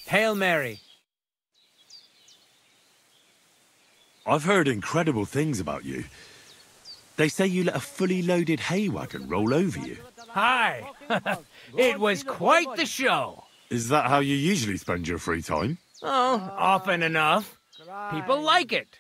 Hail Mary. I've heard incredible things about you. They say you let a fully loaded hay wagon roll over you. Hi. It was quite the show. Is that how you usually spend your free time? Oh, often enough. People like it.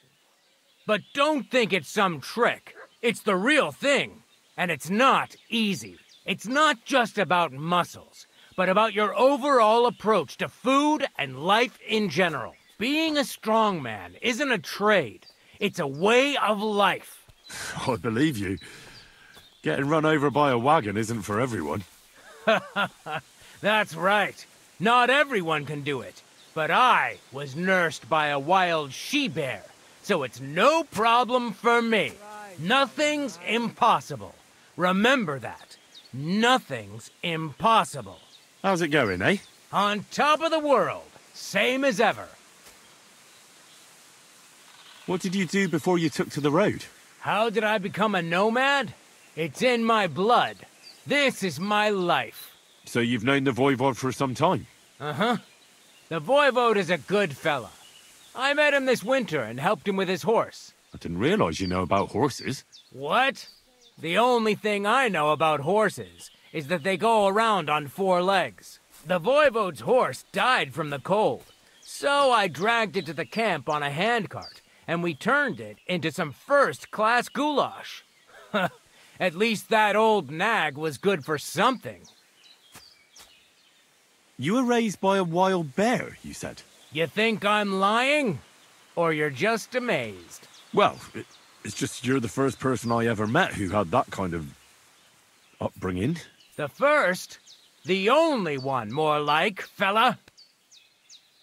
But don't think it's some trick. It's the real thing. And it's not easy. It's not just about muscles, but about your overall approach to food and life in general. Being a strongman isn't a trade. It's a way of life. I believe you. Getting run over by a wagon isn't for everyone. That's right. Not everyone can do it. But I was nursed by a wild she-bear, so it's no problem for me. Nothing's impossible. Remember that. Nothing's impossible. How's it going, eh? On top of the world, same as ever. What did you do before you took to the road? How did I become a nomad? It's in my blood. This is my life. So you've known the Voivod for some time? Uh-huh. The Voivode is a good fella. I met him this winter and helped him with his horse. I didn't realize you know about horses. What? The only thing I know about horses is that they go around on 4 legs. The Voivode's horse died from the cold, so I dragged it to the camp on a handcart, and we turned it into some first-class goulash. At least that old nag was good for something. You were raised by a wild bear, you said? You think I'm lying? Or you're just amazed? Well, it's just you're the first person I ever met who had that kind of upbringing. The first? The only one, more like, fella.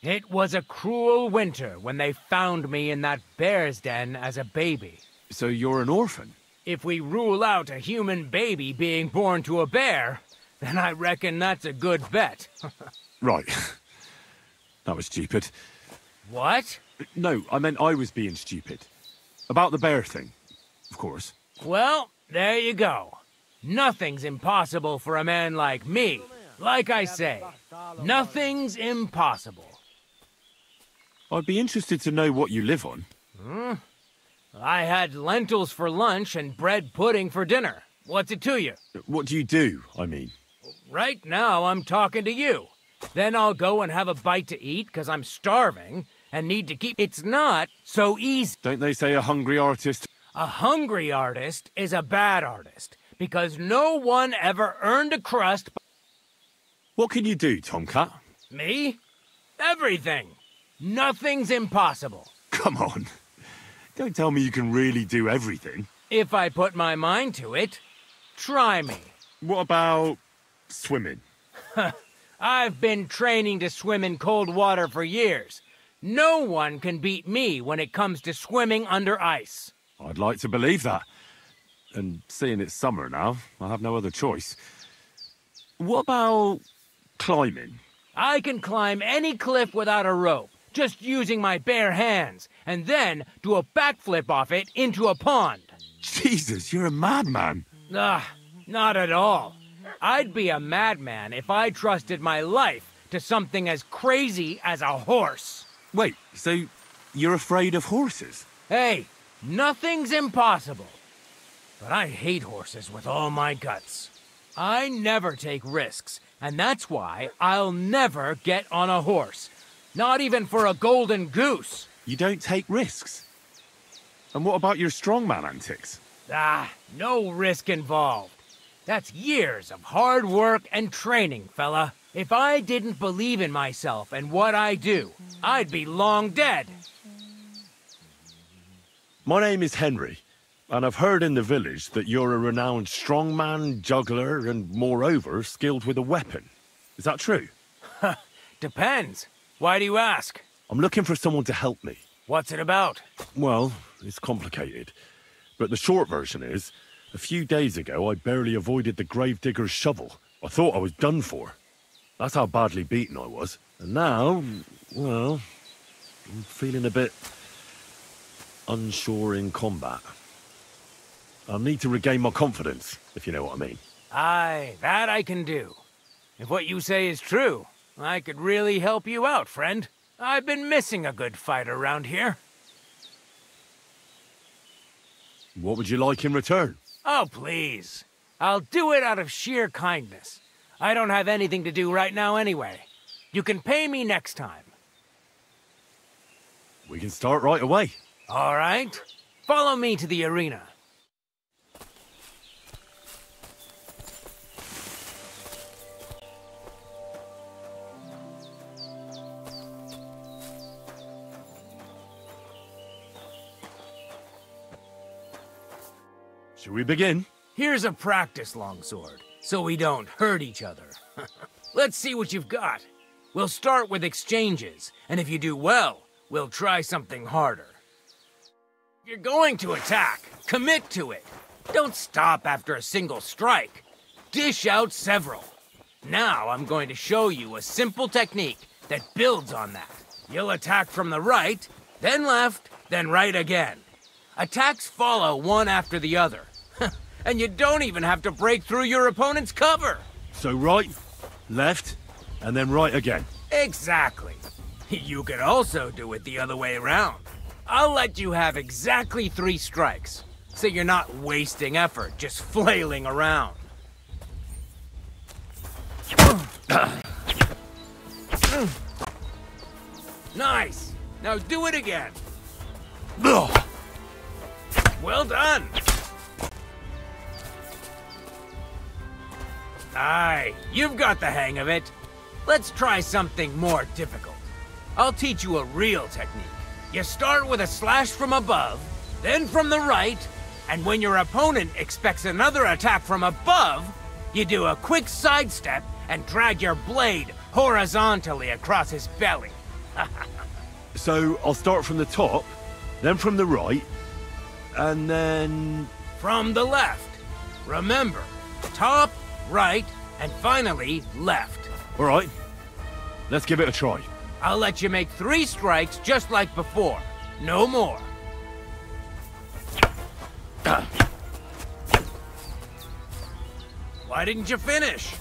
It was a cruel winter when they found me in that bear's den as a baby. So you're an orphan? If we rule out a human baby being born to a bear, then I reckon that's a good bet. Right. That was stupid. What? No, I meant I was being stupid. About the bear thing, of course. Well, there you go. Nothing's impossible for a man like me. Like I say, nothing's impossible. I'd be interested to know what you live on. I had lentils for lunch and bread pudding for dinner. What's it to you? What do you do, I mean? Right now, I'm talking to you. Then I'll go and have a bite to eat, because I'm starving, and need to keep... It's not so easy. Don't they say a hungry artist... A hungry artist is a bad artist, because no one ever earned a crust... What can you do, Tomcat? Me? Everything. Nothing's impossible. Come on. Don't tell me you can really do everything. If I put my mind to it. Try me. What about... swimming? I've been training to swim in cold water for years. No one can beat me when it comes to swimming under ice. I'd like to believe that. And seeing it's summer now, I have no other choice. What about... climbing? I can climb any cliff without a rope, just using my bare hands, and then do a backflip off it into a pond. Jesus, you're a madman. Not at all. I'd be a madman if I trusted my life to something as crazy as a horse. Wait, so you're afraid of horses? Hey, nothing's impossible. But I hate horses with all my guts. I never take risks, and that's why I'll never get on a horse. Not even for a golden goose. You don't take risks? And what about your strongman antics? No risk involved. That's years of hard work and training, fella. If I didn't believe in myself and what I do, I'd be long dead. My name is Henry, and I've heard in the village that you're a renowned strongman, juggler, and moreover, skilled with a weapon. Is that true? Depends. Why do you ask? I'm looking for someone to help me. What's it about? Well, it's complicated. But the short version is, a few days ago, I barely avoided the gravedigger's shovel. I thought I was done for. That's how badly beaten I was. And now, well, I'm feeling a bit unsure in combat. I'll need to regain my confidence, if you know what I mean. Aye, that I can do. If what you say is true, I could really help you out, friend. I've been missing a good fight around here. What would you like in return? Oh, please. I'll do it out of sheer kindness. I don't have anything to do right now anyway. You can pay me next time. We can start right away. All right. Follow me to the arena. Should we begin? Here's a practice longsword, so we don't hurt each other. Let's see what you've got. We'll start with exchanges, and if you do well, we'll try something harder. If you're going to attack, commit to it. Don't stop after a single strike. Dish out several. Now I'm going to show you a simple technique that builds on that. You'll attack from the right, then left, then right again. Attacks follow one after the other. And you don't even have to break through your opponent's cover. So right, left, and then right again. Exactly. You could also do it the other way around. I'll let you have exactly 3 strikes, so you're not wasting effort just flailing around. Nice. Now do it again. Well done. Aye, you've got the hang of it. Let's try something more difficult. I'll teach you a real technique. You start with a slash from above, then from the right, and when your opponent expects another attack from above, you do a quick sidestep and drag your blade horizontally across his belly. So I'll start from the top, then from the right, and then... From the left. Remember, top, right, and finally, left. All right, let's give it a try. I'll let you make 3 strikes just like before. No more. Why didn't you finish?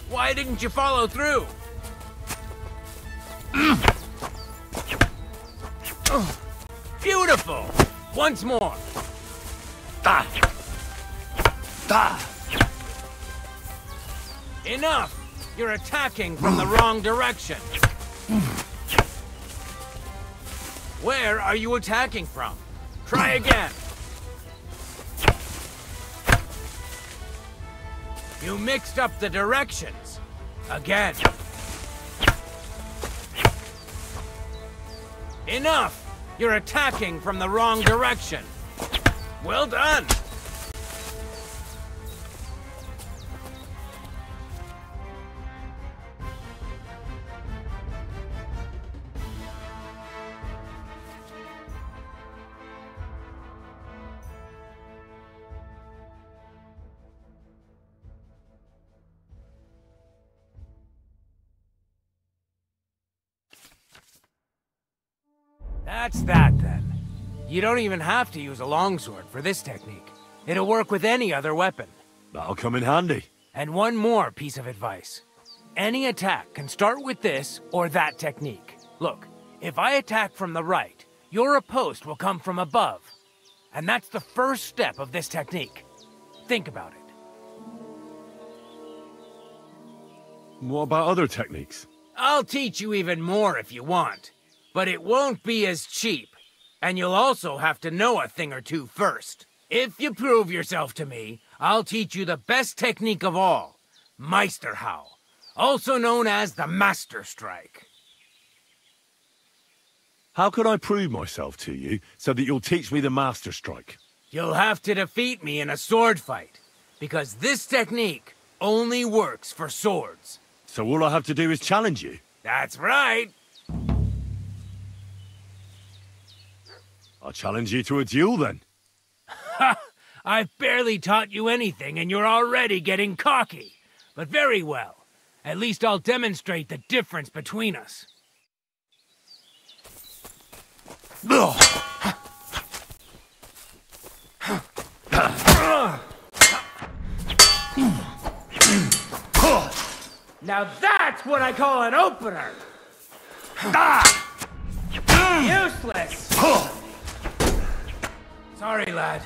Why didn't you follow through? Beautiful! Once more. Enough! You're attacking from the wrong direction. Where are you attacking from? Try again. You mixed up the directions. Again. Enough! You're attacking from the wrong direction. Well done! That's that, then. You don't even have to use a longsword for this technique. It'll work with any other weapon. That'll come in handy. And one more piece of advice. Any attack can start with this or that technique. Look, if I attack from the right, your riposte will come from above. And that's the first step of this technique. Think about it. What about other techniques? I'll teach you even more if you want. But it won't be as cheap. And you'll also have to know a thing or two first. If you prove yourself to me, I'll teach you the best technique of all. Meisterhau, also known as the Master Strike. How can I prove myself to you so that you'll teach me the Master Strike? You'll have to defeat me in a sword fight. Because this technique only works for swords. So all I have to do is challenge you? That's right. I'll challenge you to a duel, then. Ha! I've barely taught you anything, and you're already getting cocky. But very well. At least I'll demonstrate the difference between us. Now that's what I call an opener! Useless! Sorry, lad,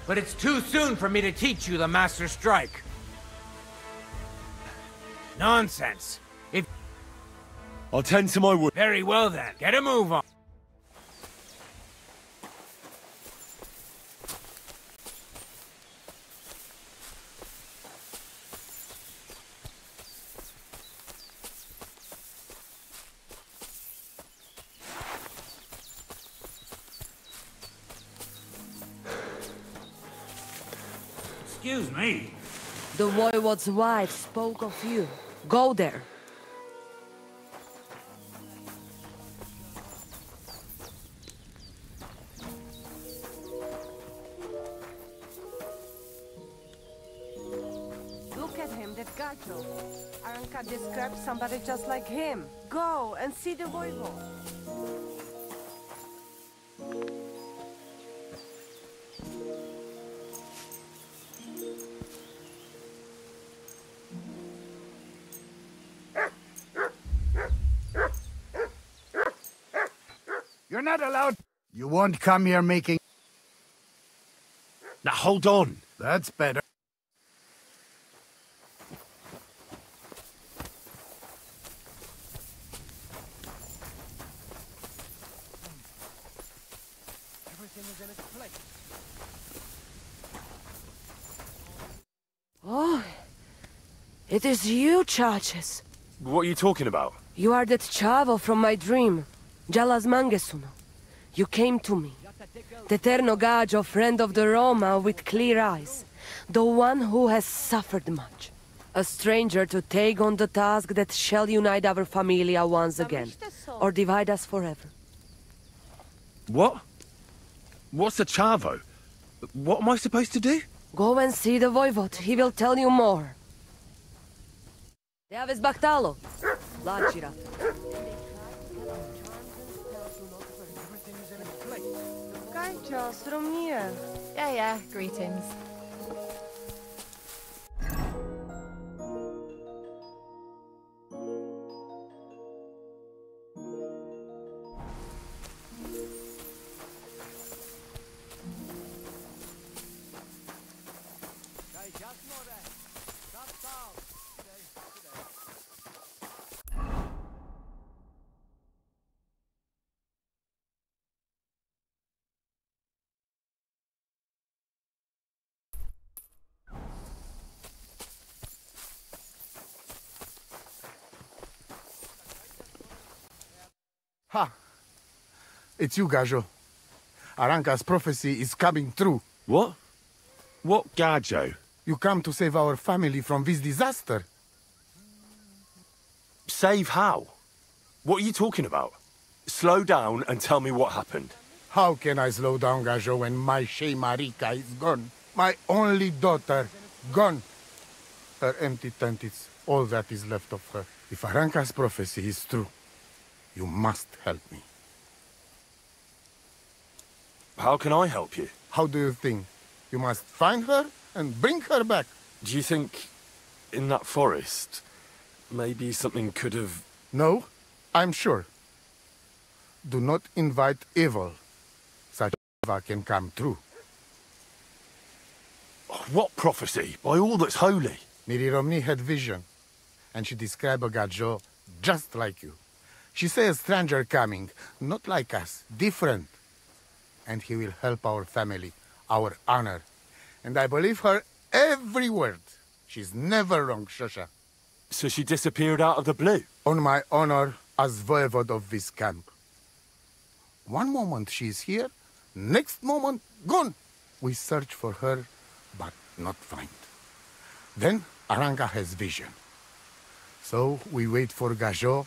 but it's too soon for me to teach you the Master Strike. Nonsense. If... I'll tend to my wood. Very well then, get a move on. Excuse me. The Voivode's wife spoke of you. Go there. Look at him, that gacho. Aranka described somebody just like him. Go and see the Voivode. You're not allowed. You won't come here making... Now hold on. That's better. Everything is in its place. Oh, it is you, Chaches. What are you talking about? You are that chavo from my dream, Jalas Mangesuno. You came to me, the Eterno Gajo, friend of the Roma with clear eyes, the one who has suffered much. A stranger to take on the task that shall unite our familia once again, or divide us forever. What? What's a chavo? What am I supposed to do? Go and see the Voivode, he will tell you more. Deaves Baktalo, Lachira. Gacho, stromnie. Yeah, greetings. Ha! It's you, Gajo. Aranka's prophecy is coming true. What? What Gajo? You come to save our family from this disaster. Save how? What are you talking about? Slow down and tell me what happened. How can I slow down, Gajo, when my Shea Marika is gone? My only daughter, gone. Her empty tent is all that is left of her. If Aranka's prophecy is true, you must help me. How can I help you? How do you think? You must find her and bring her back. Do you think in that forest, maybe something could have... No, I'm sure. Do not invite evil. Such evil can come true. What prophecy? By all that's holy. Miri Romni had vision, and she described a Gajo just like you. She says a stranger coming, not like us, different. And he will help our family, our honor. And I believe her every word. She's never wrong, Shosha. So she disappeared out of the blue? On my honor as voivode of this camp. One moment she is here, next moment gone. We search for her, but not find. Then Aranka has vision. So we wait for Gajo,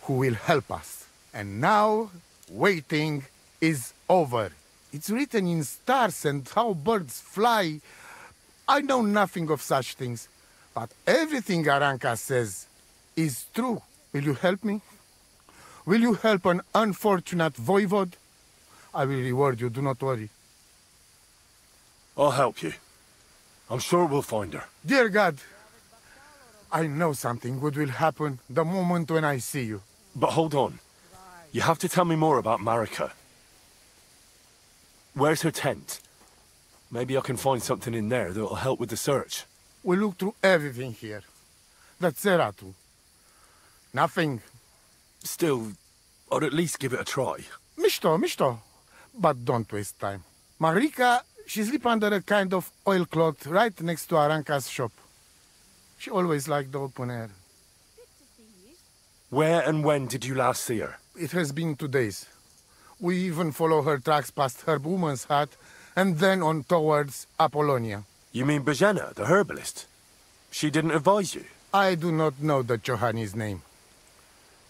who will help us. And now, waiting is over. It's written in stars and how birds fly. I know nothing of such things, but everything Aranka says is true. Will you help me? Will you help an unfortunate voivode? I will reward you, do not worry. I'll help you. I'm sure we'll find her. Dear God, I know something good will happen the moment when I see you. But hold on. You have to tell me more about Marika. Where's her tent? Maybe I can find something in there that'll help with the search. We look through everything here. That's Zeratu. Nothing. Still, I'd at least give it a try. Mishto. But don't waste time. Marika, she sleep under a kind of oilcloth right next to Aranka's shop. She always liked the open air. Where and when did you last see her? It has been 2 days. We even follow her tracks past her woman's hut, and then on towards Apollonia. You mean Bojana, the herbalist? She didn't advise you? I do not know the Johani's name.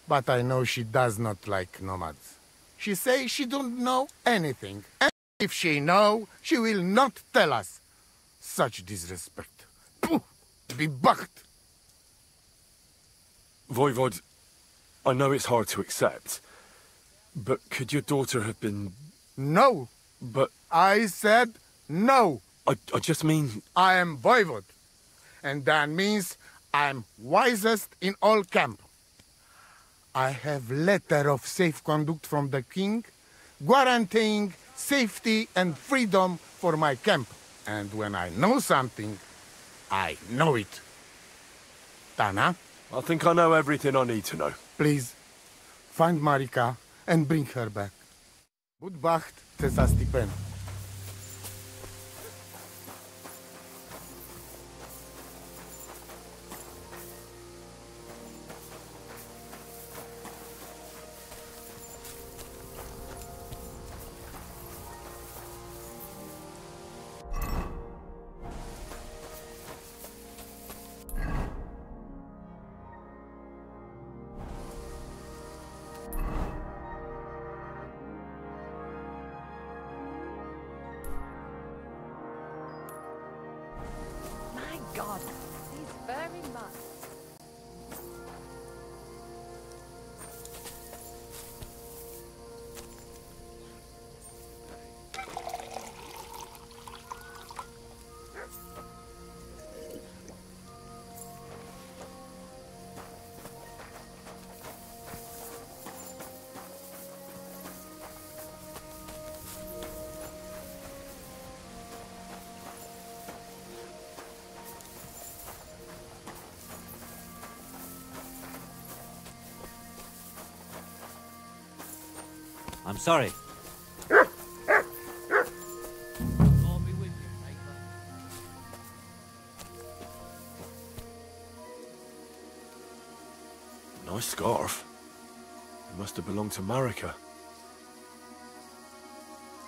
But I know she does not like nomads. She says she don't know anything. And if she know, she will not tell us. Such disrespect. Pooh! Be bucked! Voivod, I know it's hard to accept, but could your daughter have been... No! But... I said no! I just mean... I am Voivod. And that means I'm wisest in all camp. I have letter of safe conduct from the king, guaranteeing safety and freedom for my camp. And when I know something, I know it. Tana? I think I know everything I need to know. Please, find Marika and bring her back. Budbacht Tesastipen. God, he's very much. I'm sorry. Nice scarf. It must have belonged to Marika.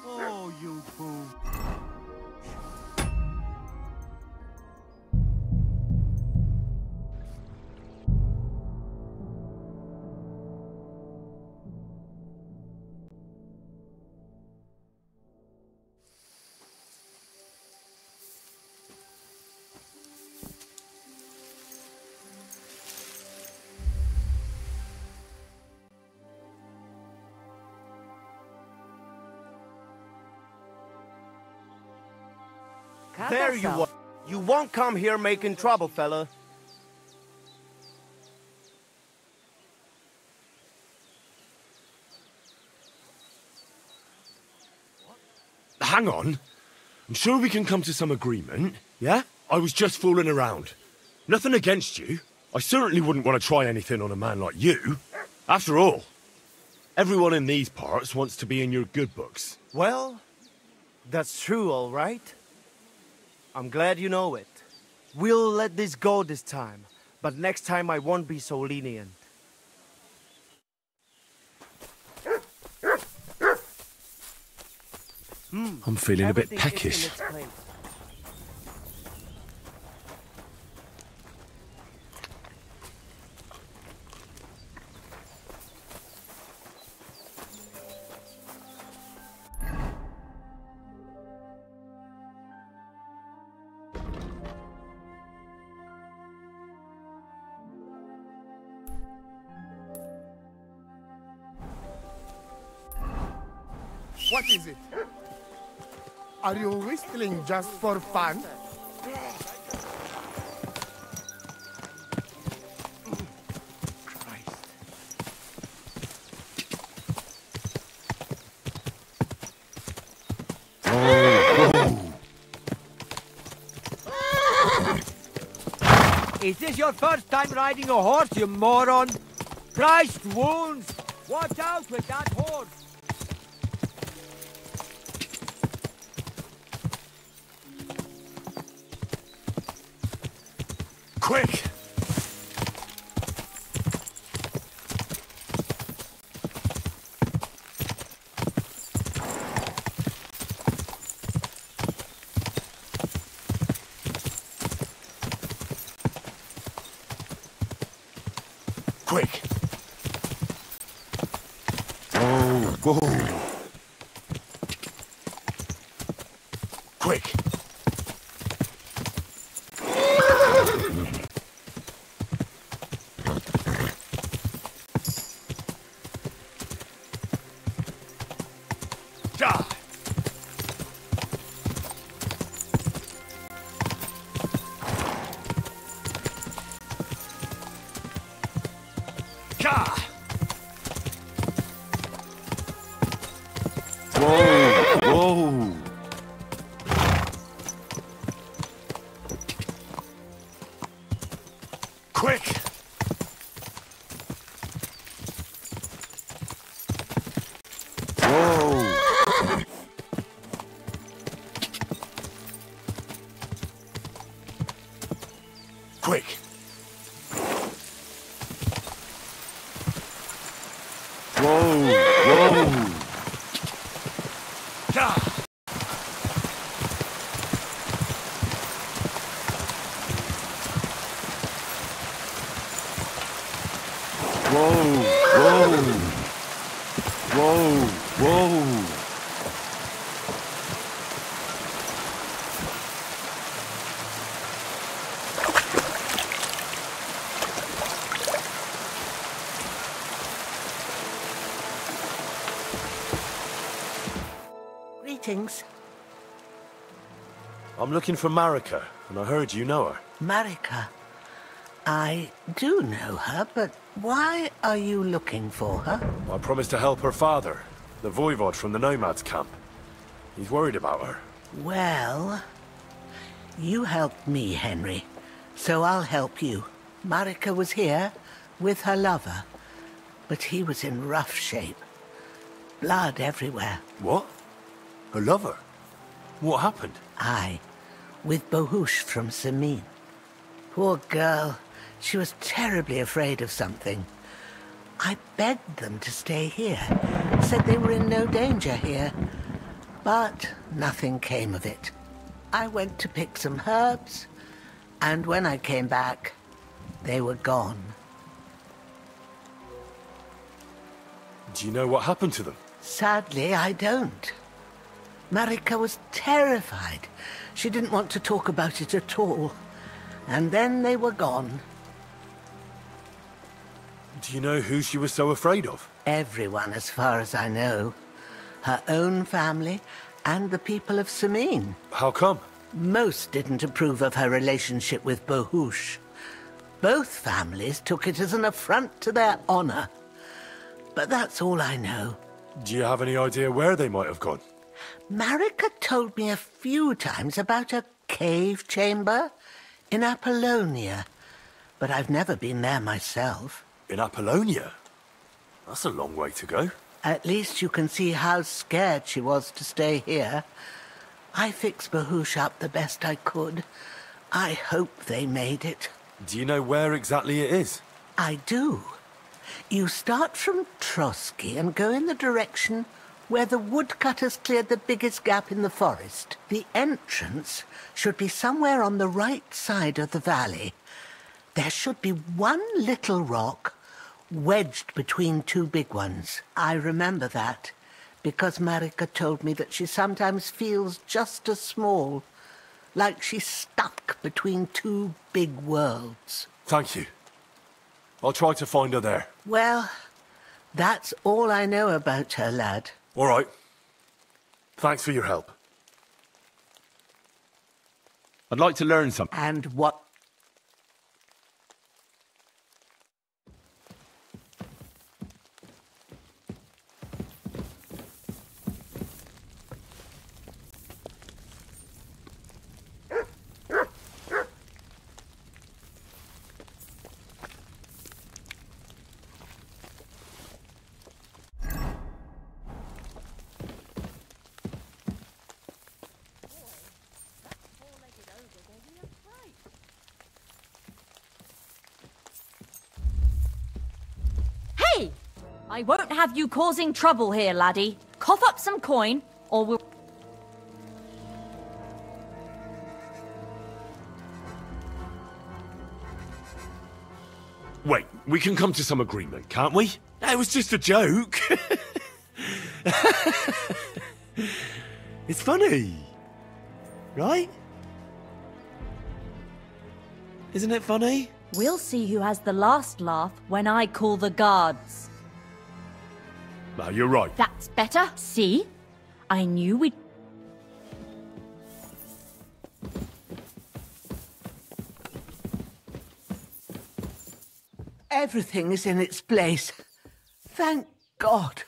Oh, you fool. There you are. You won't come here making trouble, fella. Hang on. I'm sure we can come to some agreement, yeah? I was just fooling around. Nothing against you. I certainly wouldn't want to try anything on a man like you. After all, everyone in these parts wants to be in your good books. Well, that's true, all right. I'm glad you know it. We'll let this go this time, but next time I won't be so lenient. I'm feeling a bit peckish. What is it? Are you whistling just for fun? Is this your first time riding a horse, you moron? Christ wounds! Watch out with that horse! Quick! Quick! Whoa, whoa! Quick! Die! Whoa! Whoa! Quick! Whoa! Quick! Whoa! Whoa! Whoa! Whoa! Whoa! Whoa! Greetings. I'm looking for Marika, and I heard you know her. Marika. I do know her, but why are you looking for her? I promised to help her father, the voivod from the nomads camp. He's worried about her. Well, you helped me, Henry, so I'll help you. Marika was here with her lover, but he was in rough shape. Blood everywhere. What? Her lover? What happened? Aye, with Bohush from Samin. Poor girl. She was terribly afraid of something. I begged them to stay here, said they were in no danger here, but nothing came of it. I went to pick some herbs, and when I came back, they were gone. Do you know what happened to them? Sadly, I don't. Marika was terrified. She didn't want to talk about it at all. And then they were gone. Do you know who she was so afraid of? Everyone, as far as I know. Her own family and the people of Samin. How come? Most didn't approve of her relationship with Bohush. Both families took it as an affront to their honor. But that's all I know. Do you have any idea where they might have gone? Marika told me a few times about a cave chamber in Apollonia, but I've never been there myself. In Apollonia? That's a long way to go. At least you can see how scared she was to stay here. I fixed Bohush up the best I could. I hope they made it. Do you know where exactly it is? I do. You start from Trotsky and go in the direction where the woodcutters cleared the biggest gap in the forest. The entrance should be somewhere on the right side of the valley. There should be one little rock wedged between two big ones. I remember that, because Marika told me that she sometimes feels just as small, like she's stuck between two big worlds. Thank you. I'll try to find her there. Well, that's all I know about her, lad. All right. Thanks for your help. I'd like to learn something. And what? I won't have you causing trouble here, laddie. Cough up some coin, or we'll... Wait, we can come to some agreement, can't we? It was just a joke. It's funny. Right? Isn't it funny? We'll see who has the last laugh when I call the guards. No, you're right. That's better. See? I knew we'd... Everything is in its place. Thank God.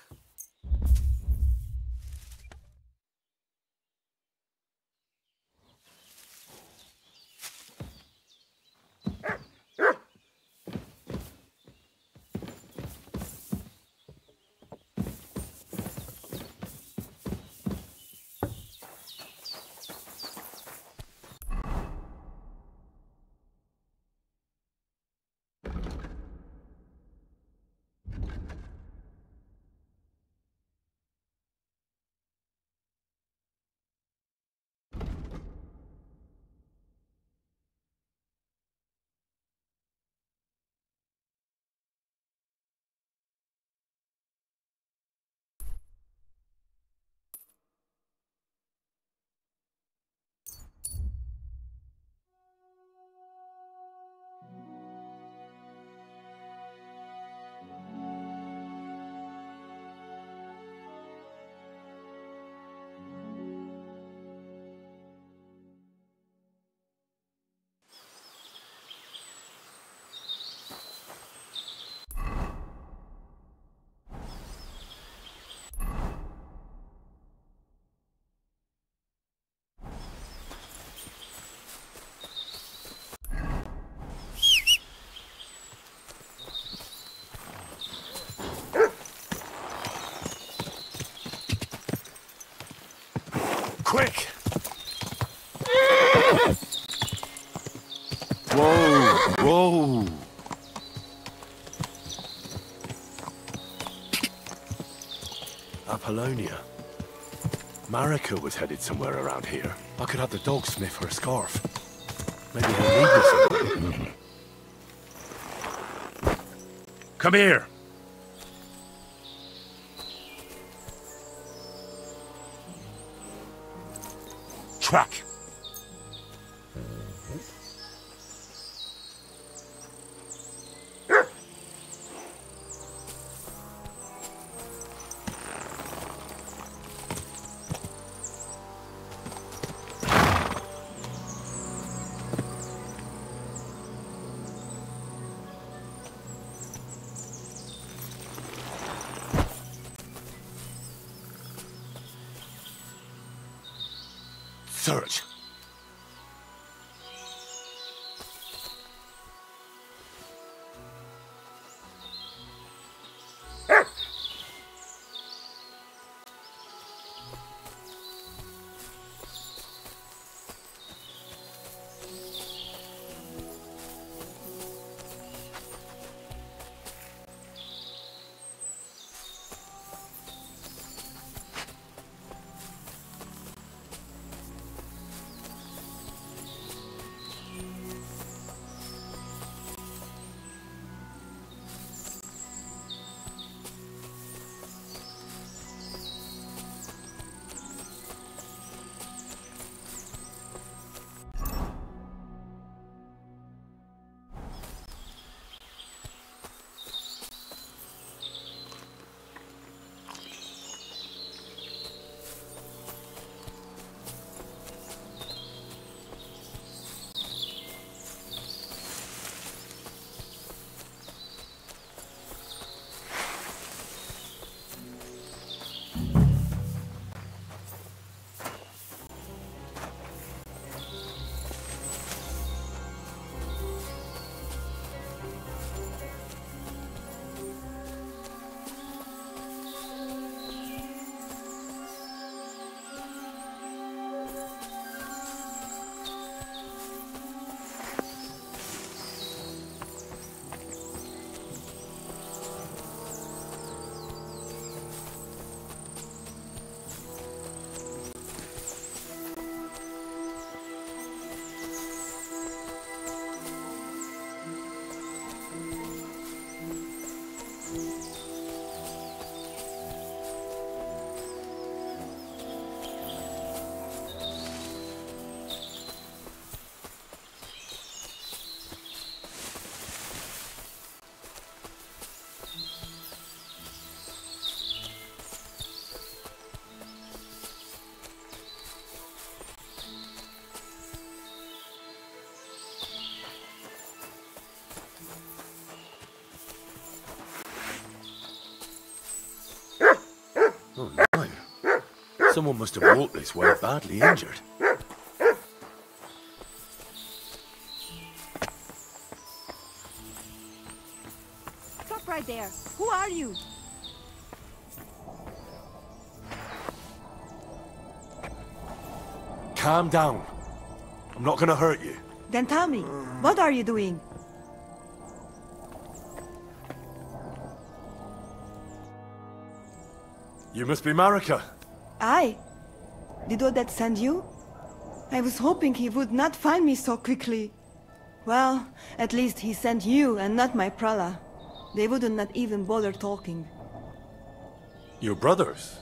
Quick! Whoa, whoa! Apollonia. Marika was headed somewhere around here. I could have the dog sniff her scarf. Maybe he'll need this. Come here! Track! Search. Someone must have walked this way badly injured. Stop right there. Who are you? Calm down. I'm not gonna hurt you. Then tell me, what are you doing? You must be Marika. I? Did Odette send you? I was hoping he would not find me so quickly. Well, at least he sent you and not my prala. They wouldn't not even bother talking. Your brothers?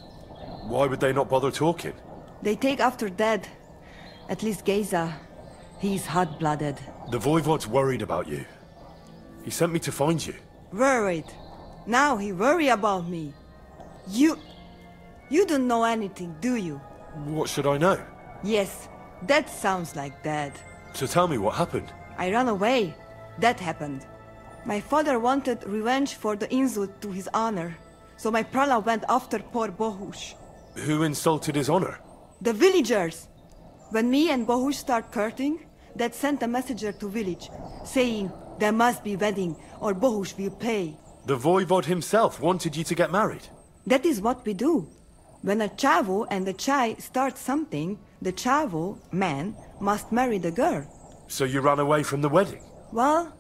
Why would they not bother talking? They take after dead. At least Geza. He's hot-blooded. The Voivod's worried about you. He sent me to find you. Worried? Now he worry about me. You don't know anything, do you? What should I know? Yes, that sounds like Dad. So tell me what happened. I ran away. That happened. My father wanted revenge for the insult to his honor. So my prala went after poor Bohush. Who insulted his honor? The villagers! When me and Bohush start courting, Dad sent a messenger to village, saying there must be wedding or Bohush will pay. The Voivod himself wanted you to get married? That is what we do. When a chavo and a chai start something, the chavo, man, must marry the girl. So you ran away from the wedding? Well,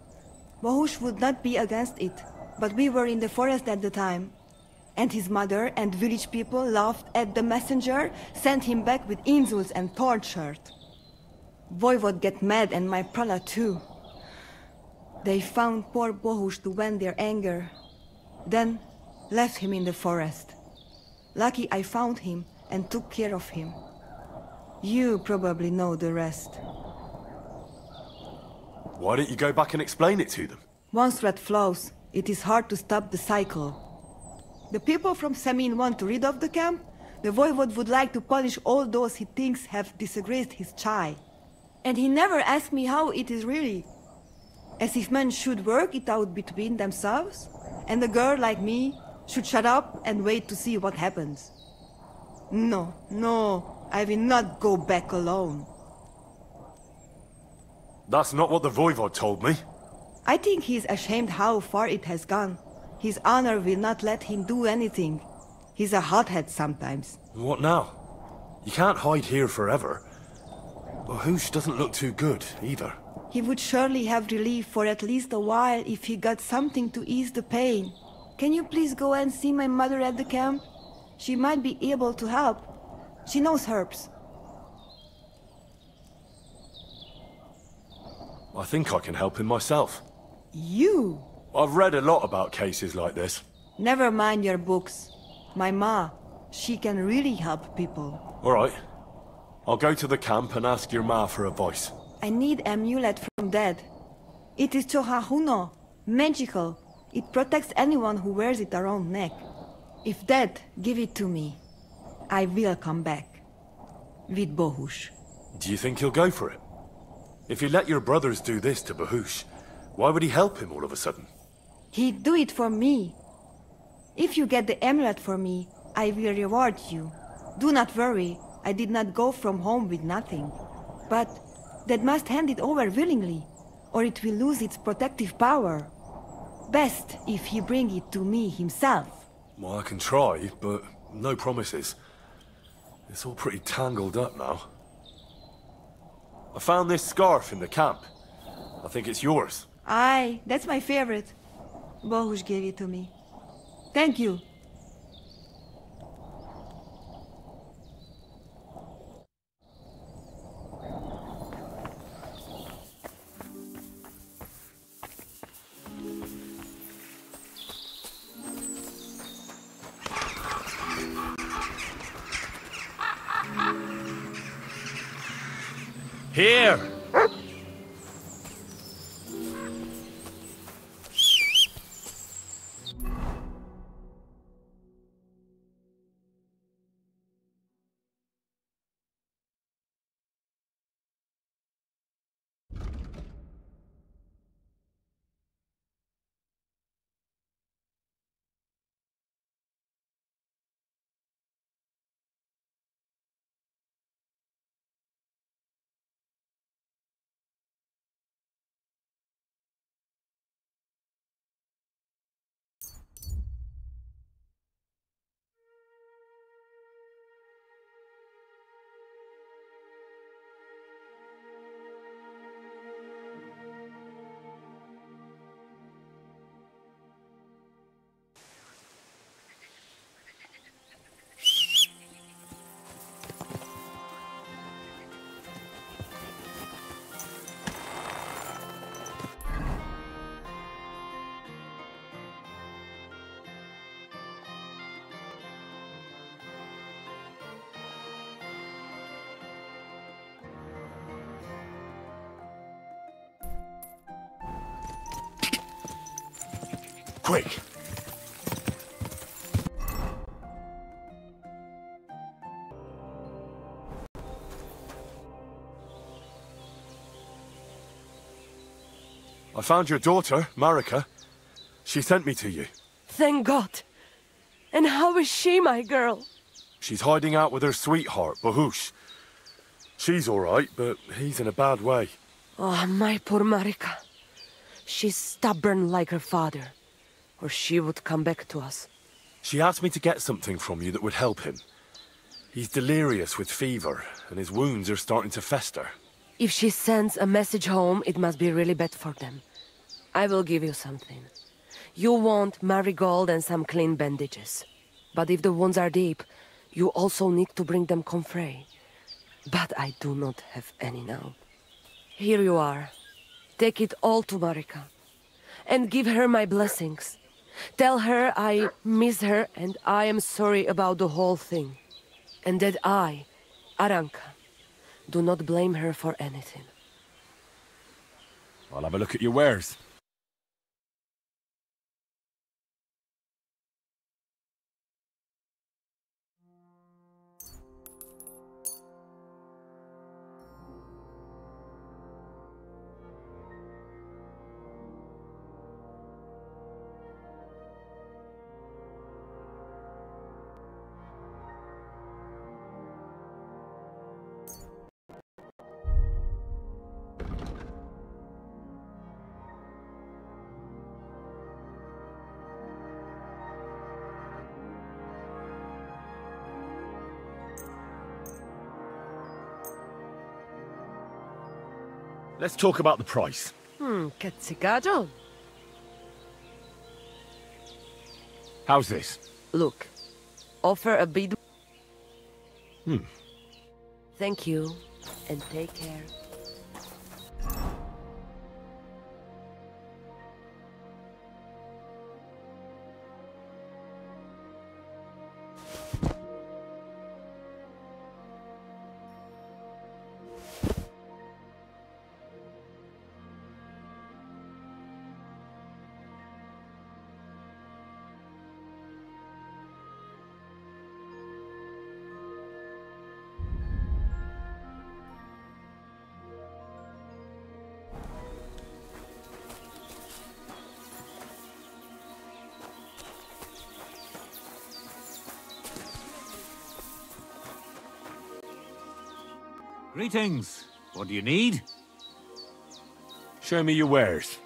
Bohush would not be against it, but we were in the forest at the time. And his mother and village people laughed at the messenger, sent him back with insults and tortured. Voivod get mad and my prala too. They found poor Bohush to vent their anger. Then left him in the forest. Lucky I found him and took care of him. You probably know the rest. Why don't you go back and explain it to them? Once red flows, it is hard to stop the cycle. The people from Samin want to rid of the camp. The Voivod would like to punish all those he thinks have disgraced his chai. And he never asked me how it is really. As if men should work it out between themselves, and a girl like me should shut up and wait to see what happens. No, I will not go back alone. That's not what the Voivod told me. I think he's ashamed how far it has gone. His honor will not let him do anything. He's a hothead sometimes. What now? You can't hide here forever. Bahush doesn't look too good, either. He would surely have relief for at least a while if he got something to ease the pain. Can you please go and see my mother at the camp? She might be able to help. She knows herbs. I think I can help him myself. You? I've read a lot about cases like this. Never mind your books. My ma, she can really help people. All right. I'll go to the camp and ask your ma for advice. I need amulet from Dad. It is Chohahuno, magical. It protects anyone who wears it around neck. If Dad give it to me, I will come back. With Bohush. Do you think he'll go for it? If he let your brothers do this to Bahush, why would he help him all of a sudden? He'd do it for me. If you get the amulet for me, I will reward you. Do not worry, I did not go from home with nothing. But Dad must hand it over willingly, or it will lose its protective power. Best if he bring it to me himself. Well, I can try, but no promises. It's all pretty tangled up now. I found this scarf in the camp. I think it's yours. Aye, that's my favorite. Bohush gave it to me. Thank you. Here! Quick! I found your daughter, Marika. She sent me to you. Thank God. And how is she, my girl? She's hiding out with her sweetheart, Bahush. She's alright, but he's in a bad way. Oh, my poor Marika. She's stubborn like her father, or she would come back to us. She asked me to get something from you that would help him. He's delirious with fever, and his wounds are starting to fester. If she sends a message home, it must be really bad for them. I will give you something. You want marigold and some clean bandages. But if the wounds are deep, you also need to bring them comfrey. But I do not have any now. Here you are. Take it all to Marika. And give her my blessings. Tell her I miss her and I am sorry about the whole thing. And that I, Aranka, do not blame her for anything. I'll have a look at your wares. Let's talk about the price. Katsikajo. How's this? Look, offer a bid. Thank you, and take care. Greetings. What do you need? Show me your wares.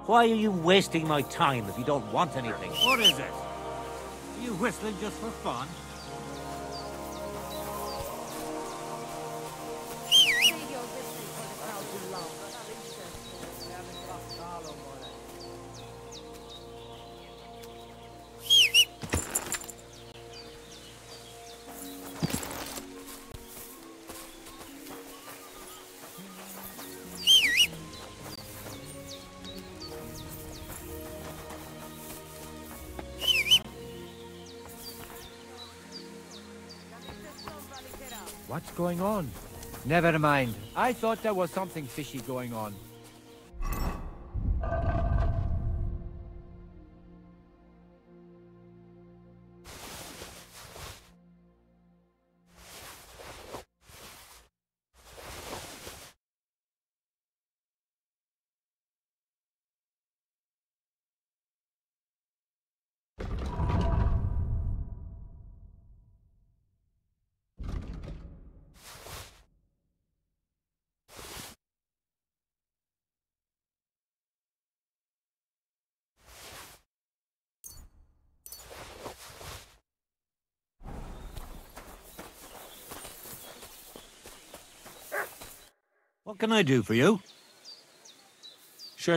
Why are you wasting my time if you don't want anything? What is it? Are you whistling just for fun? What's going on? Never mind. I thought there was something fishy going on. What can I do for you? Show.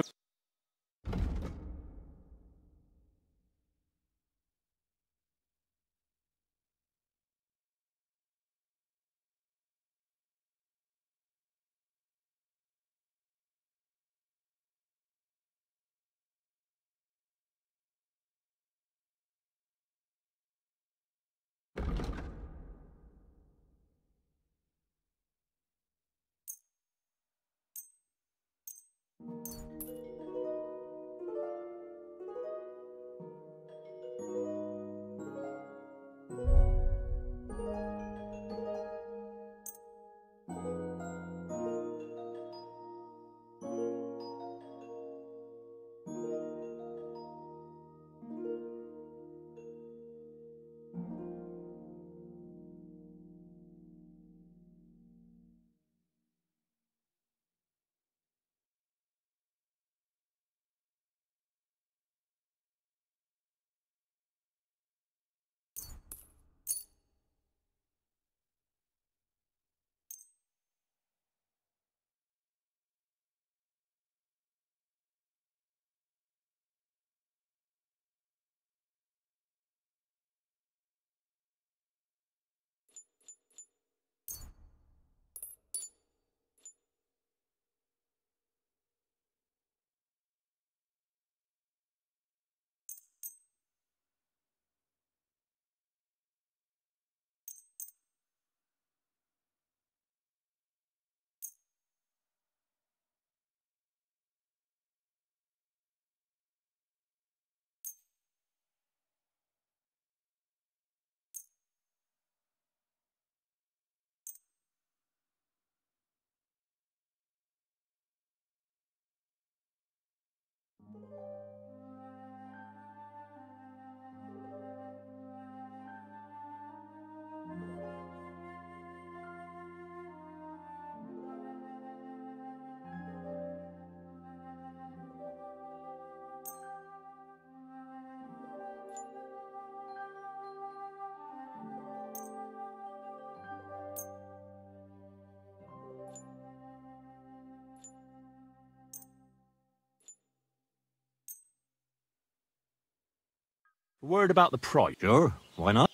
Word about the price? Sure, why not?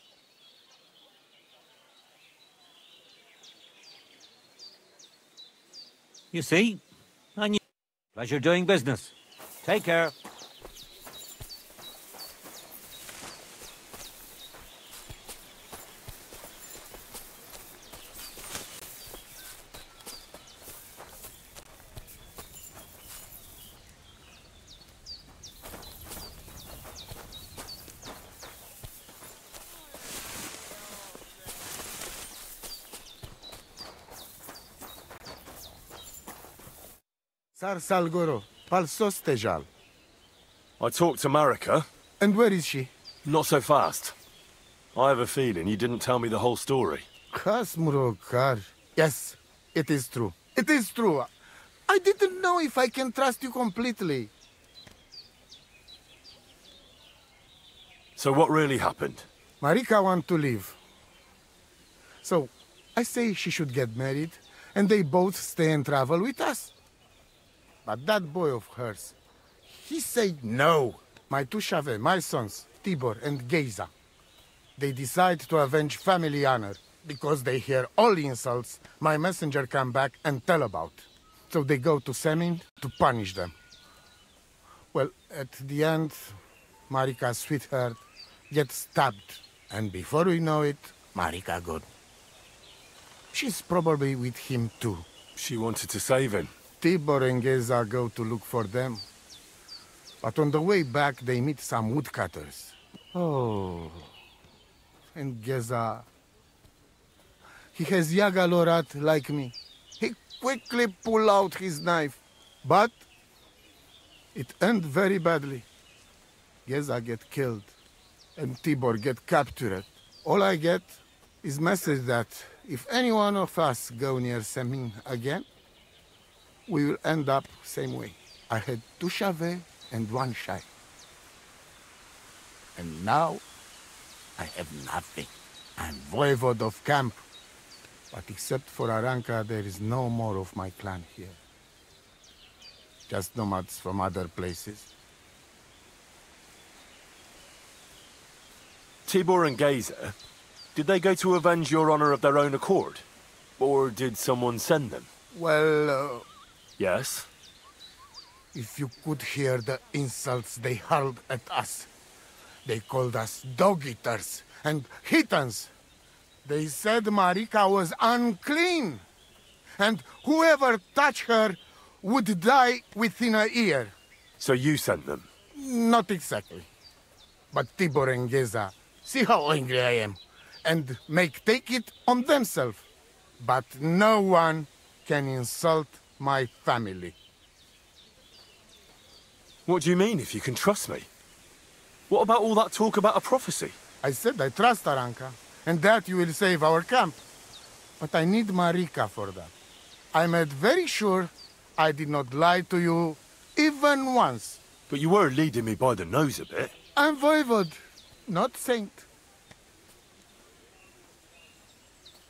You see? I knew. Pleasure doing business. Take care. Sar Salgoro, palsos tejal. I talked to Marika. And where is she? Not so fast. I have a feeling you didn't tell me the whole story. Kasmurokar. Yes, it is true. It is true. I didn't know if I can trust you completely. So what really happened? Marika wants to leave. So, I say she should get married, and they both stay and travel with us. But that boy of hers, he said no. My two Shave, my sons, Tibor and Geza, they decide to avenge family honor because they hear all the insults my messenger come back and tell about. So they go to Semin to punish them. Well, at the end, Marika's sweetheart gets stabbed. And before we know it, Marika gone. She's probably with him too. She wanted to save him. Tibor and Geza go to look for them. But on the way back, they meet some woodcutters. Oh. And Geza... he has Yaga Lorat like me. He quickly pull out his knife. But... it ends very badly. Geza get killed. And Tibor get captured. All I get is message that if any one of us go near Semin again, we will end up same way. I had 2 Shave and 1 Shai. And now, I have nothing. I'm voivode of camp. But except for Aranka, there is no more of my clan here. Just nomads from other places. Tibor and Geza, did they go to avenge your honor of their own accord? Or did someone send them? Well, Yes? if you could hear the insults they hurled at us. They called us dog-eaters and Hitans. They said Marika was unclean. And whoever touched her would die within a year. So you sent them? Not exactly. But Tibor and Geza, see how angry I am, and take it on themselves. But no one can insult my family. What do you mean, if you can trust me? What about all that talk about a prophecy? I said I trust Aranka, and that you will save our camp. But I need Marika for that. I made very sure I did not lie to you even once. But you were leading me by the nose a bit. I'm voivod, not saint.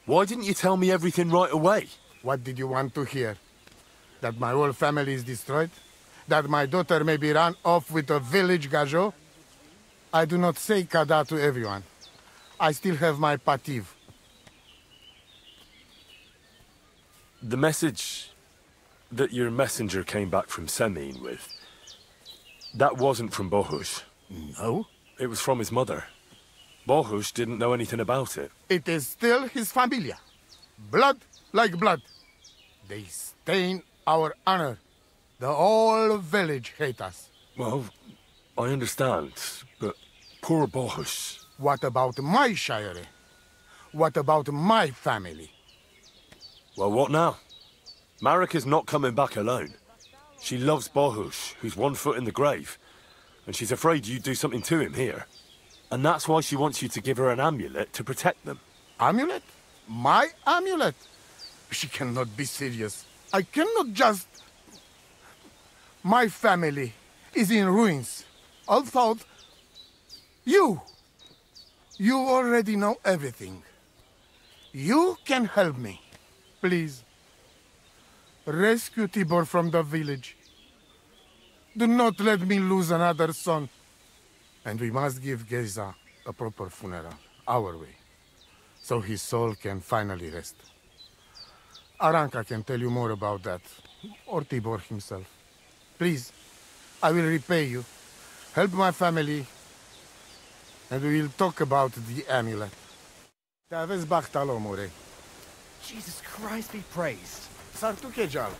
Why didn't you tell me everything right away? What did you want to hear? That my whole family is destroyed? That my daughter may be run off with a village gajo? I do not say kada to everyone. I still have my pativ. The message that your messenger came back from Semine with, that wasn't from Bohush. No? It was from his mother. Bohush didn't know anything about it. It is still his familia. Blood like blood. They stain our honor. The whole village hates us. Well, I understand, but poor Bohush. What about my shire? What about my family? Well, what now? Marika's not coming back alone. She loves Bohush, who's 1 foot in the grave. And she's afraid you'd do something to him here. And that's why she wants you to give her an amulet to protect them. Amulet? My amulet? She cannot be serious. I cannot just... My family is in ruins. Although... You already know everything. You can help me. Please. Rescue Tibor from the village. Do not let me lose another son. And we must give Geza a proper funeral, our way, so his soul can finally rest. Aranka can tell you more about that, or Tibor himself. Please, I will repay you. Help my family, and we will talk about the amulet. Jesus Christ be praised. Sartu Kejal.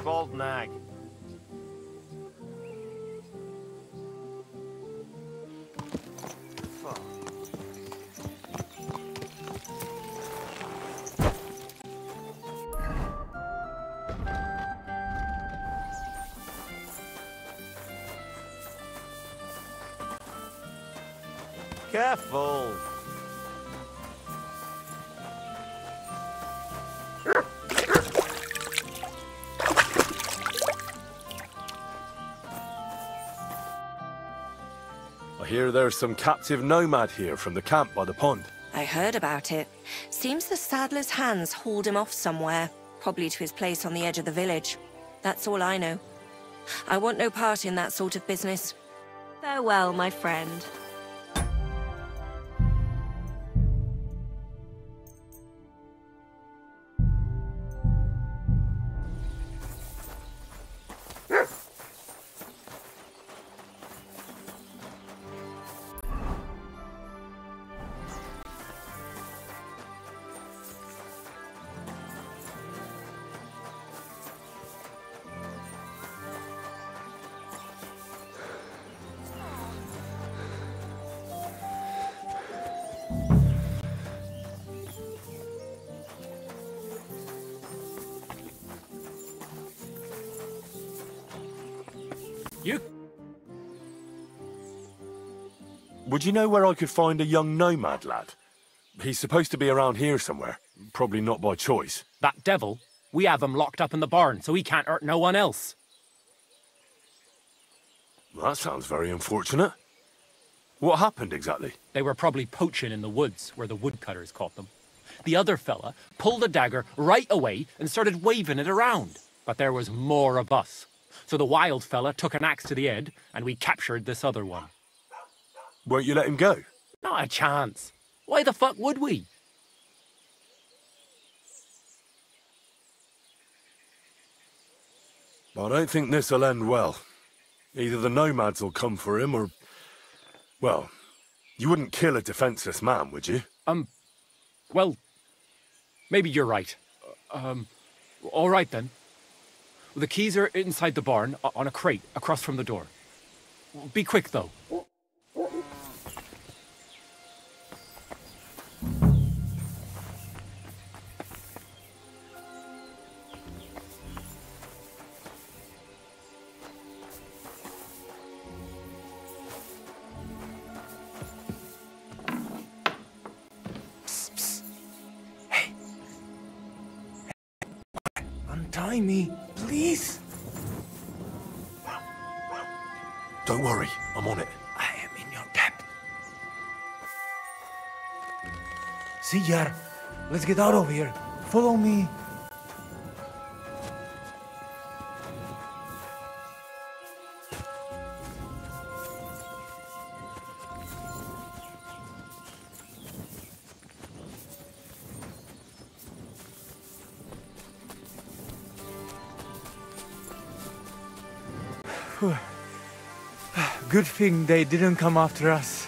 Bald nag. Careful. I hear there's some captive nomad here from the camp by the pond. I heard about it. Seems the saddler's hands hauled him off somewhere, probably to his place on the edge of the village. That's all I know. I want no part in that sort of business. Farewell, my friend. Would you know where I could find a young nomad lad? He's supposed to be around here somewhere. Probably not by choice. That devil? We have him locked up in the barn, so he can't hurt no one else. That sounds very unfortunate. What happened exactly? They were probably poaching in the woods, where the woodcutters caught them. The other fella pulled a dagger right away and started waving it around. But there was more of us. So the wild fella took an axe to the head, and we captured this other one. Won't you let him go? Not a chance. Why the fuck would we? I don't think this'll end well. Either the nomads will come for him or... Well, you wouldn't kill a defenseless man, would you? Well, maybe you're right. All right then. The keys are inside the barn, on a crate, across from the door. Be quick, though. Untie me, please. Don't worry, I'm on it. I am in your debt. See, Yar, let's get out of here. Follow me. Good thing they didn't come after us.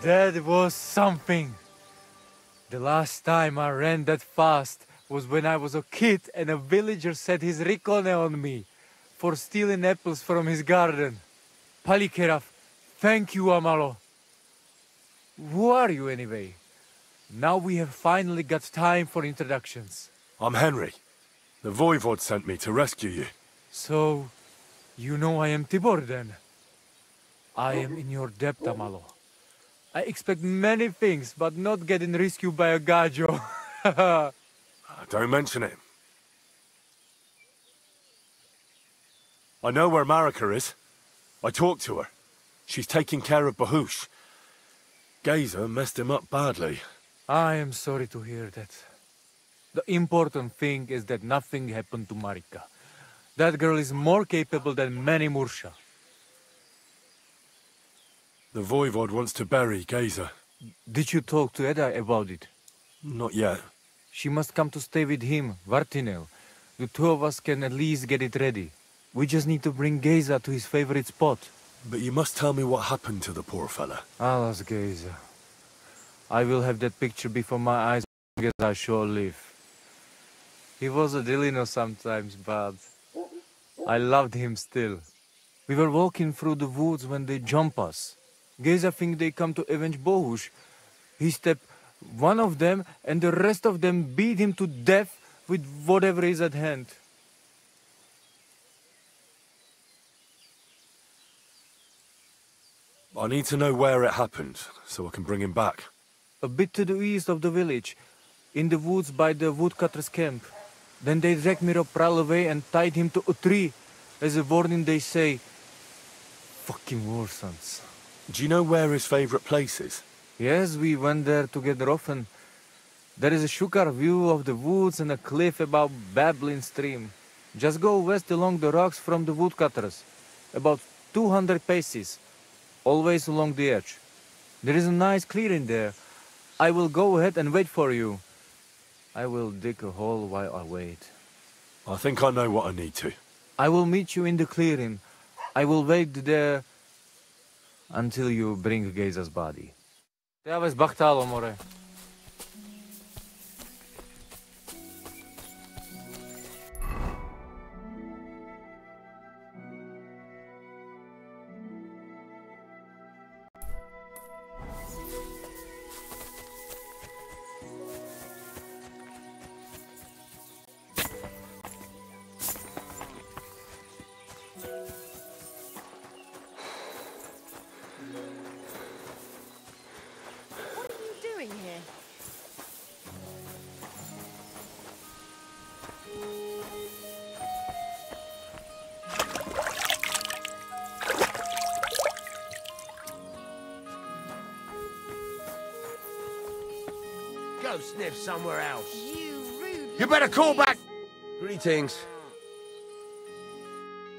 That was something. The last time I ran that fast was when I was a kid and a villager set his ricone on me for stealing apples from his garden. Palikeraf, thank you, Amalo. Who are you anyway? Now we have finally got time for introductions. I'm Henry. The Voivod sent me to rescue you. So, you know I am Tibor then? I am in your debt, Amalo. I expect many things, but not getting rescued by a gajo. Don't mention it. I know where Marika is. I talked to her. She's taking care of Bahush. Geyser messed him up badly. I am sorry to hear that. The important thing is that nothing happened to Marika. That girl is more capable than many Mursha. The Voivod wants to bury Geyser. Did you talk to Edda about it? Not yet. She must come to stay with him, Vartinel. The two of us can at least get it ready. We just need to bring Geyser to his favorite spot. But you must tell me what happened to the poor fella. Alas, Geyser. I will have that picture before my eyes as long as I shall live. He was a Delino sometimes, but I loved him still. We were walking through the woods when they jump us. Geyser think they come to avenge Bohush. He stepped one of them, and the rest of them beat him to death with whatever is at hand. I need to know where it happened, so I can bring him back. A bit to the east of the village, in the woods by the woodcutter's camp. Then they dragged Miropral away and tied him to a tree. As a warning, they say, fucking war sons. Do you know where his favorite place is? Yes, we went there together often. There is a shukar view of the woods and a cliff above babbling stream. Just go west along the rocks from the woodcutters. About 200 paces. Always along the edge. There is a nice clearing there. I will go ahead and wait for you. I will dig a hole while I wait. I think I know what I need to. I will meet you in the clearing. I will wait there until you bring Geza's body. Ja, bez bachtalo, more. Go sniff somewhere else. You better call back. Greetings.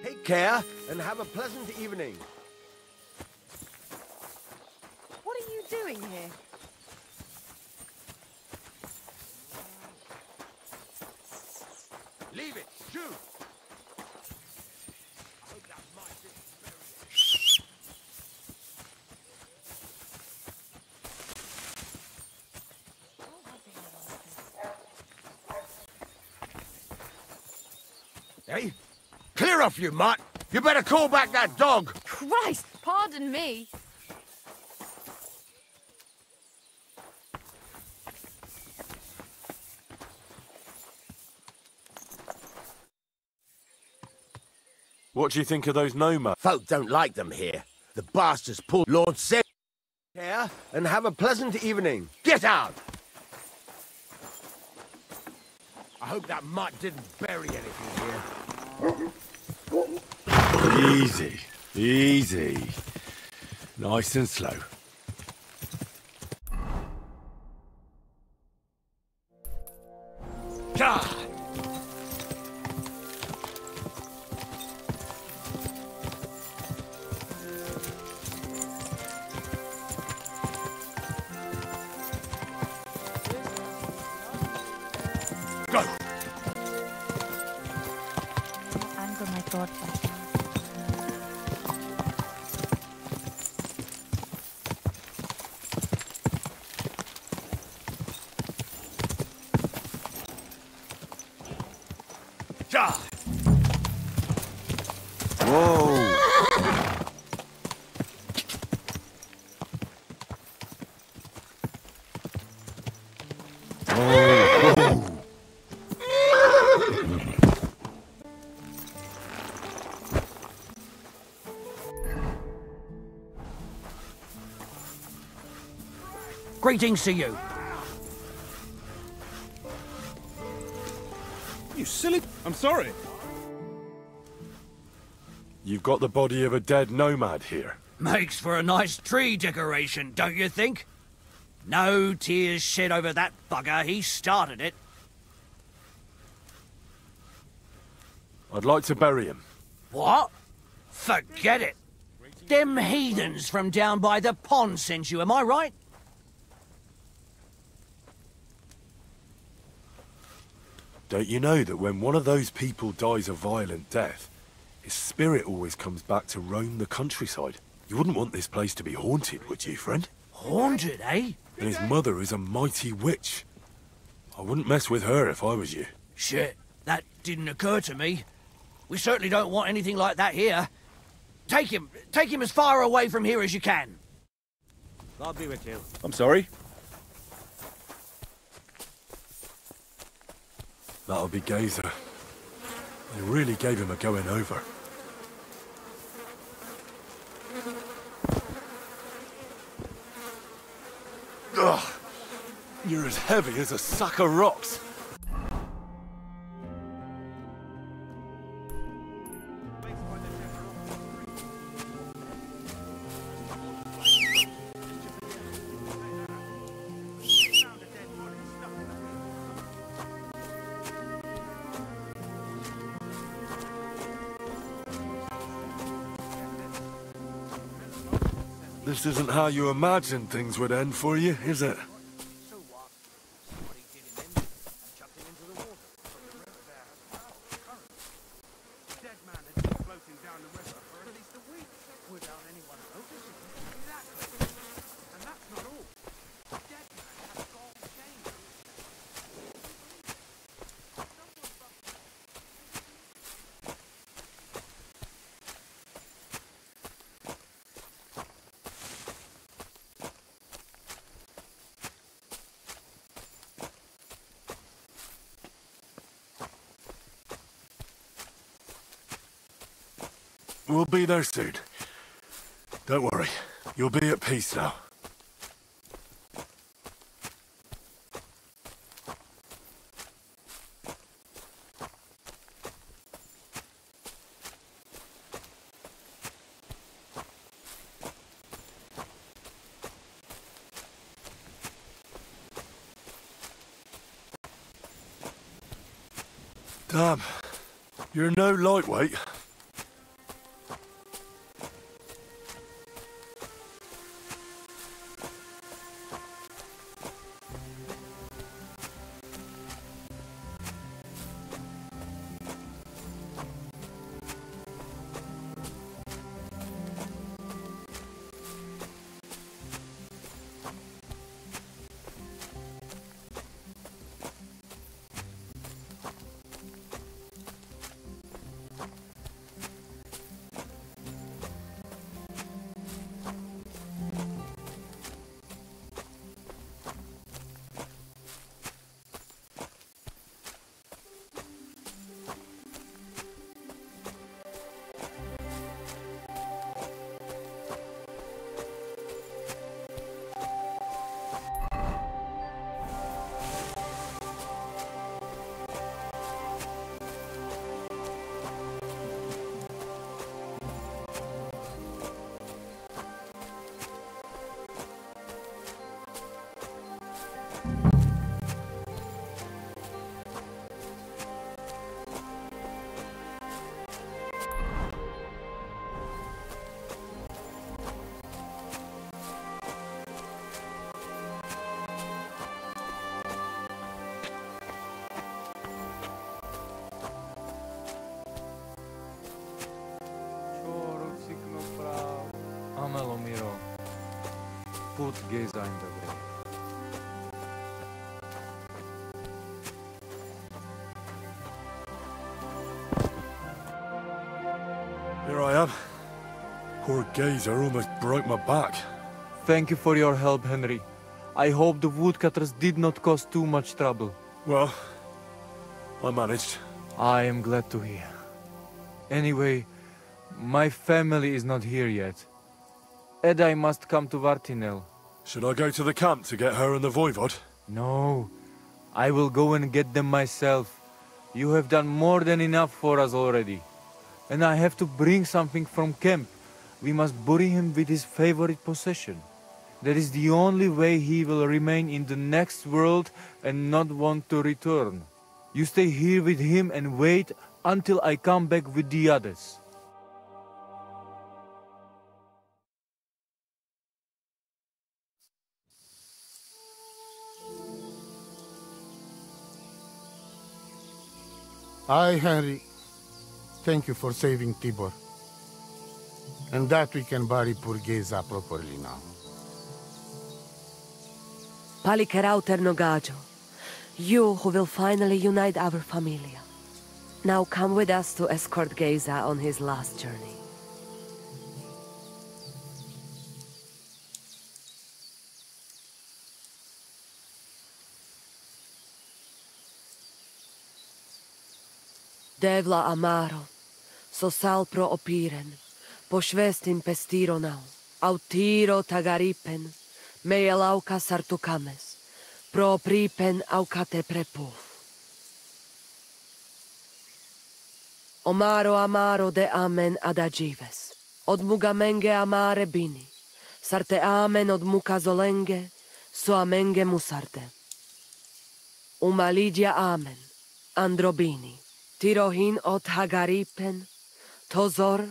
Take care and have a pleasant evening. What are you doing here? Leave it. Shoot. Hey, clear off, you mutt! You better call back that dog! Christ, pardon me. What do you think of those nomads? Folk don't like them here. The bastards pulled Lord Seth. Care and have a pleasant evening. Get out! I hope that mutt didn't bury anything here. Easy, easy. Nice and slow. God! Go! Anger my God. God! Whoa! Greetings to you. You silly... I'm sorry. You've got the body of a dead nomad here. Makes for a nice tree decoration, don't you think? No tears shed over that bugger. He started it. I'd like to bury him. What? Forget it. Them heathens from down by the pond sent you, am I right? Don't you know that when one of those people dies a violent death, his spirit always comes back to roam the countryside? You wouldn't want this place to be haunted, would you, friend? Haunted, eh? And his mother is a mighty witch. I wouldn't mess with her if I was you. Shit, that didn't occur to me. We certainly don't want anything like that here. Take him as far away from here as you can. God be with you. I'm sorry. That'll be Geza. They really gave him a going over. heavy as a sack of rocks. This isn't how you imagined things would end for you, is it? We'll be there soon. Don't worry. You'll be at peace now. Damn. You're no lightweight. Put Geza in the grave. Here I am. Poor Geza almost broke my back. Thank you for your help, Henry. I hope the woodcutters did not cause too much trouble. Well, I managed. I am glad to hear. Anyway, my family is not here yet. Edai must come to Vartinel. Should I go to the camp to get her and the voivod? No. I will go and get them myself. You have done more than enough for us already. And I have to bring something from camp. We must bury him with his favorite possession. That is the only way he will remain in the next world and not want to return. You stay here with him and wait until I come back with the others. Aye, Henry. Thank you for saving Tibor. And that we can bury poor Geza properly now. Palikerau Ternogajo, you who will finally unite our familia. Now come with us to escort Geza on his last journey. Devla amaro, sosal pro opiren, pošvestin pestironau, autiro tagaripen, mejelauka sartukames, pro pripen aucate prepuf. Omaro amaro de amen adagives, od mugamenge amare bini, sarte amen od mukazolenge, so amenge musarte. Umalidia amen, androbini, tirohin od hagaripen, tozor,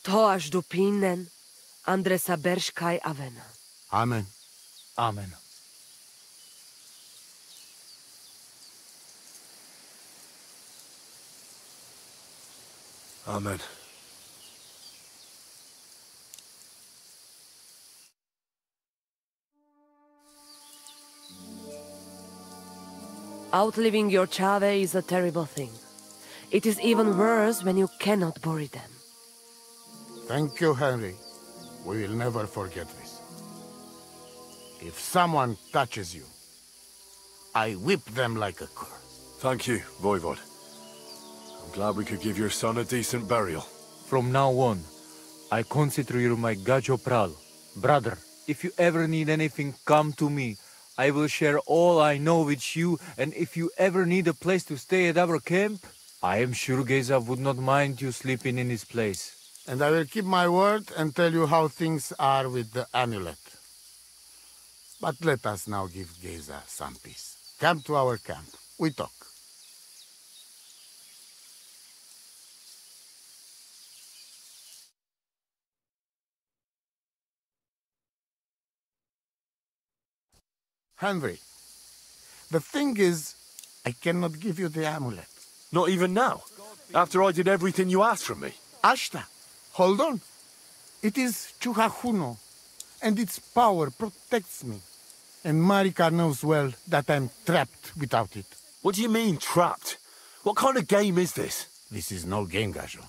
toash dupinen, andresa bershkai avena. Amen. Amen. Amen. Outliving your chave is a terrible thing. It is even worse when you cannot bury them. Thank you, Henry. We will never forget this. If someone touches you, I whip them like a cur. Thank you, Voivod. I'm glad we could give your son a decent burial. From now on, I consider you my gajo pral. Brother, if you ever need anything, come to me. I will share all I know with you, and if you ever need a place to stay at our camp, I am sure Geza would not mind you sleeping in his place. And I will keep my word and tell you how things are with the amulet. But let us now give Geza some peace. Come to our camp. We talk. Henry, the thing is, I cannot give you the amulet. Not even now? After I did everything you asked from me? Ashta, hold on. It is Chuhajuno, and its power protects me. And Marika knows well that I'm trapped without it. What do you mean, trapped? What kind of game is this? This is no game, Gajo.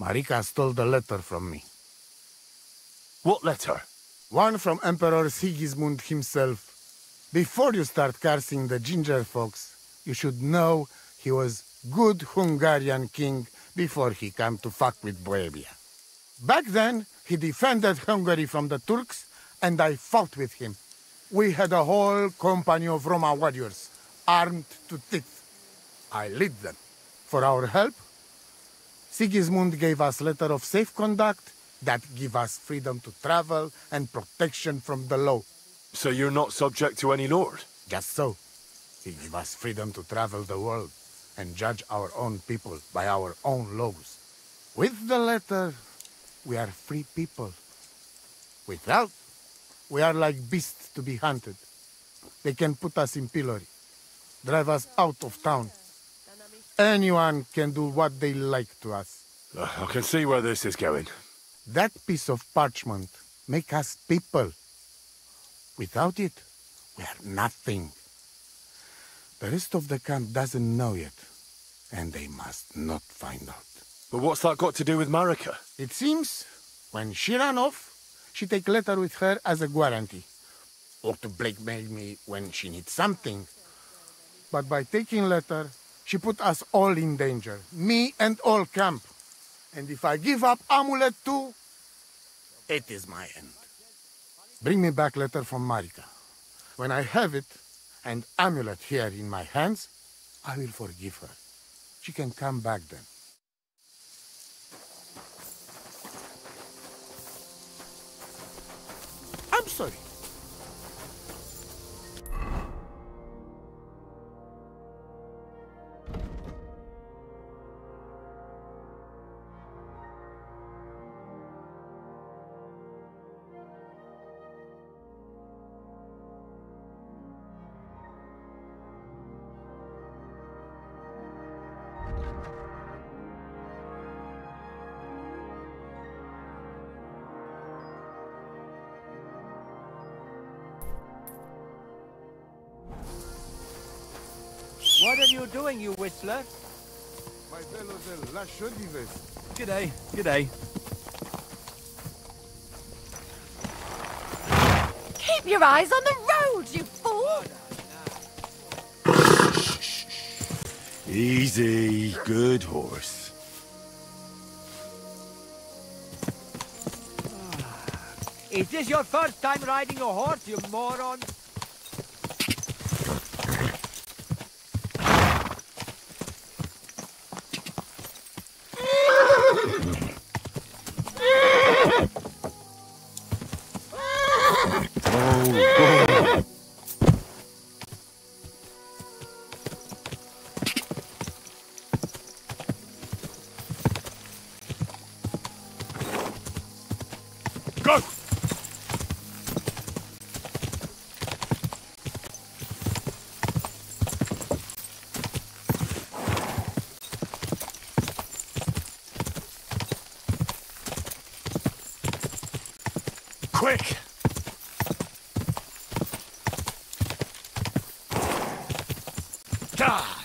Marika stole the letter from me. What letter? One from Emperor Sigismund himself. Before you start cursing the ginger fox, you should know he was good Hungarian king before he came to fuck with Bohemia. Back then, he defended Hungary from the Turks, and I fought with him. We had a whole company of Roma warriors, armed to teeth. I lead them. For our help, Sigismund gave us letter of safe conduct that give us freedom to travel and protection from the law. So you're not subject to any lord? Just so. He gave us freedom to travel the world and judge our own people by our own laws. With the letter, we are free people. Without, we are like beasts to be hunted. They can put us in pillory, drive us out of town. Anyone can do what they like to us. I can see where this is going. That piece of parchment makes us people. Without it, we are nothing. The rest of the camp doesn't know yet, and they must not find out. But what's that got to do with Marika? It seems, when she ran off, she take letter with her as a guarantee, or to blackmail me when she needs something. But by taking letter, she put us all in danger, me and all camp. And if I give up amulet too, it is my end. Bring me back letter from Marika. When I have it, and amulet here in my hands, I will forgive her. She can come back then. I'm sorry. What are you doing, you whistler? My fellow de la Chodives. G'day, g'day. Keep your eyes on the road, you fool! Easy, good horse. Is this your first time riding a horse, you moron? quick! Ah!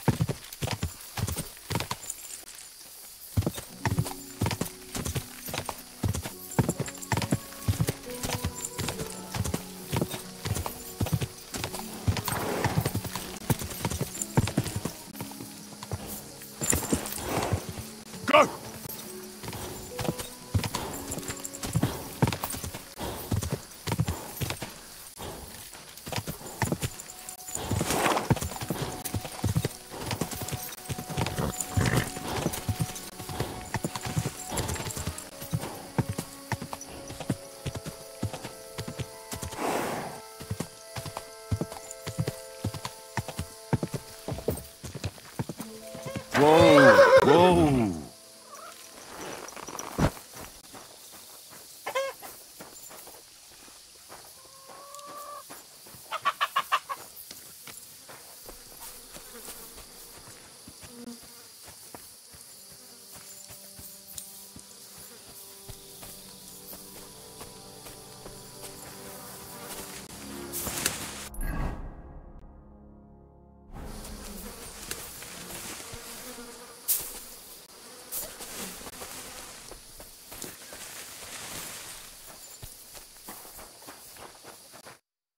Go! Whoa! Whoa!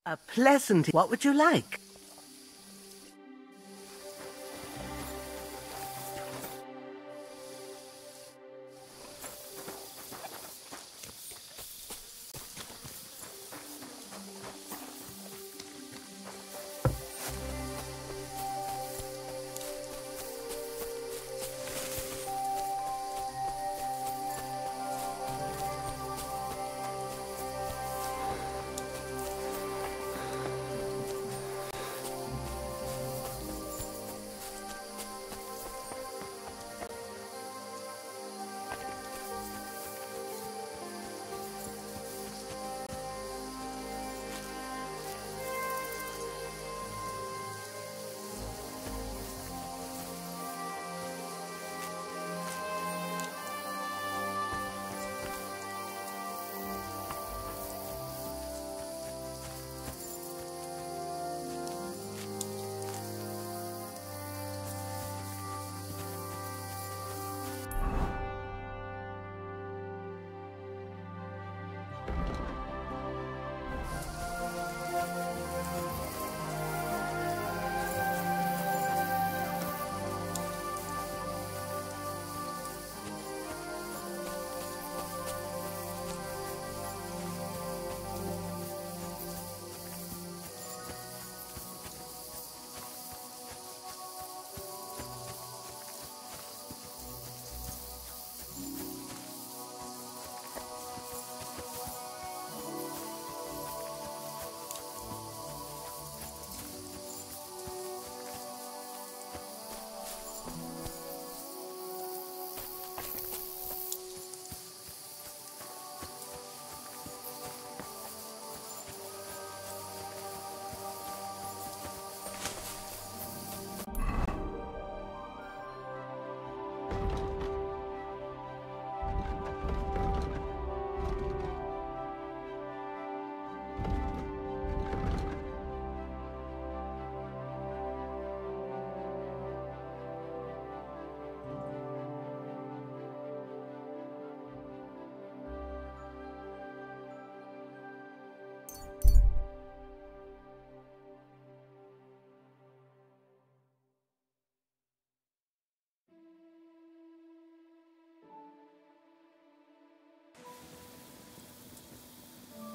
A pleasant... What would you like?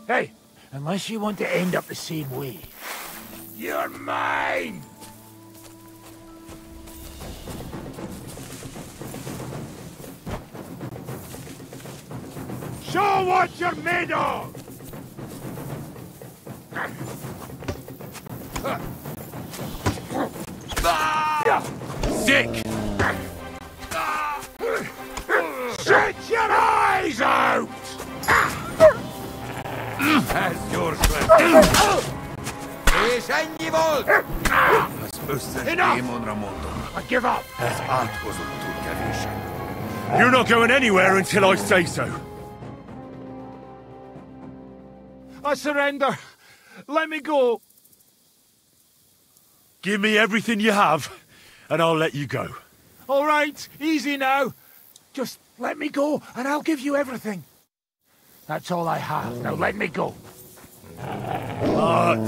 Hey, unless you want to end up the same way. You're mine! Show what you're made of! Sick! Shut your eyes out! As your clever. Enough! I give up! You're not going anywhere until I say so. I surrender. Let me go. Give me everything you have, and I'll let you go. All right, easy now. Just let me go, and I'll give you everything. That's all I have. Now let me go. But,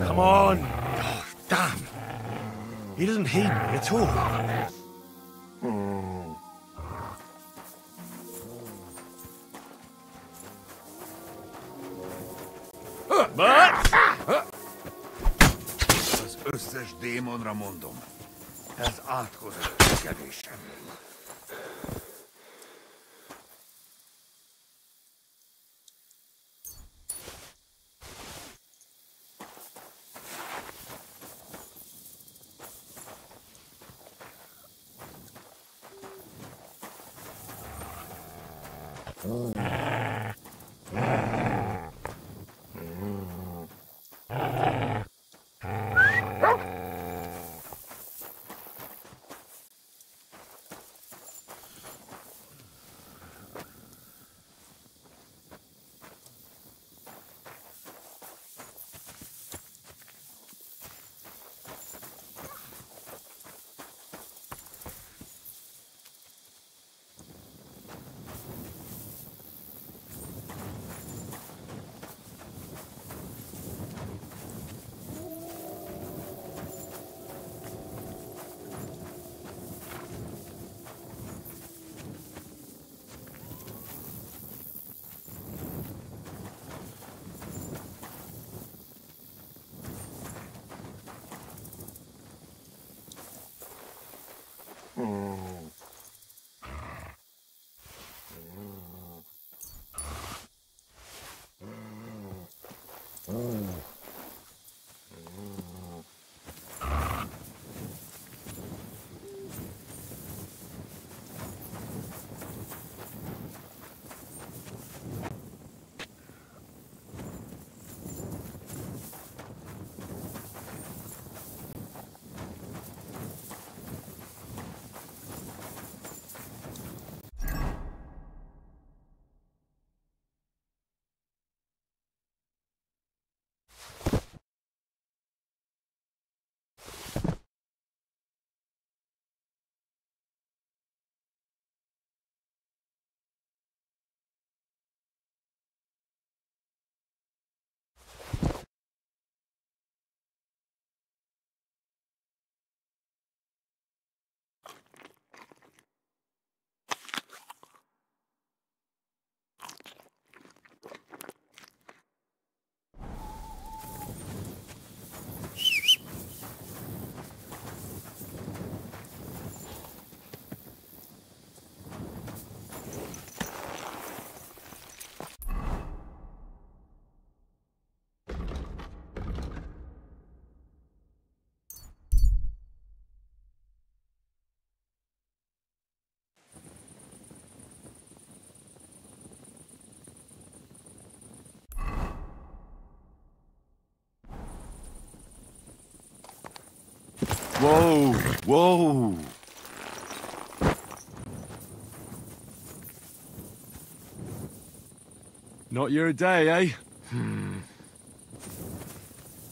come on. Oh, damn. He doesn't heed me at all. Az összes démonra mondom. Ez átkozott kedésem. Whoa, whoa. Not your day, eh?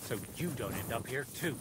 So you don't end up here, too.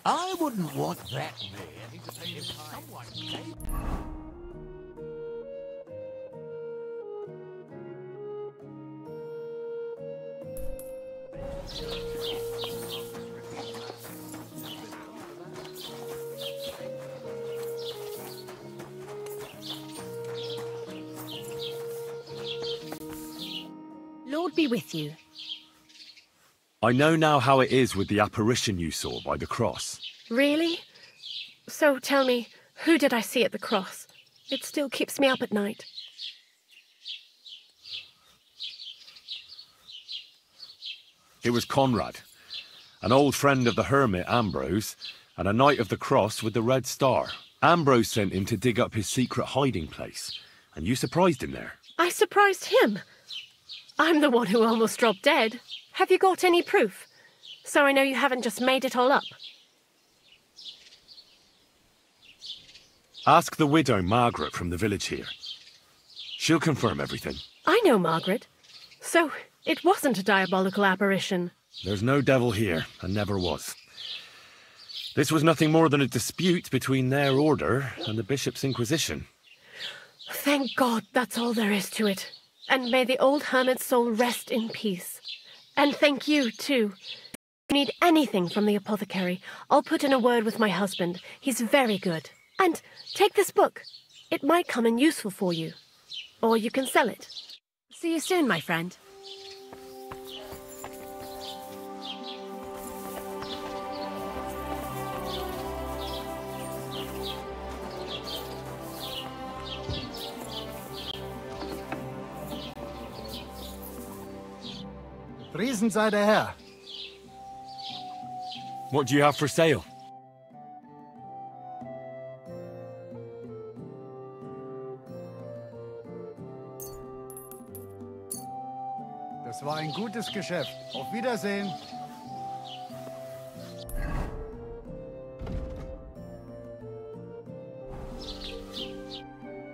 I wouldn't want that man if someone came. Lord be with you. I know now how it is with the apparition you saw by the cross. Really? So tell me, who did I see at the cross? It still keeps me up at night. It was Conrad, an old friend of the hermit Ambrose, and a knight of the cross with the red star. Ambrose sent him to dig up his secret hiding place, and you surprised him there. I surprised him. I'm the one who almost dropped dead. Have you got any proof? So I know you haven't just made it all up. Ask the widow Margaret from the village here. She'll confirm everything. I know Margaret. So it wasn't a diabolical apparition. There's no devil here, and never was. This was nothing more than a dispute between their order and the bishop's inquisition. Thank God that's all there is to it. And may the old hermit's soul rest in peace. And thank you, too. If you need anything from the apothecary, I'll put in a word with my husband. He's very good. And take this book. It might come in useful for you. Or you can sell it. See you soon, my friend. Priesen sei der Herr. What do you have for sale? Das war ein gutes Geschäft. Auf Wiedersehen.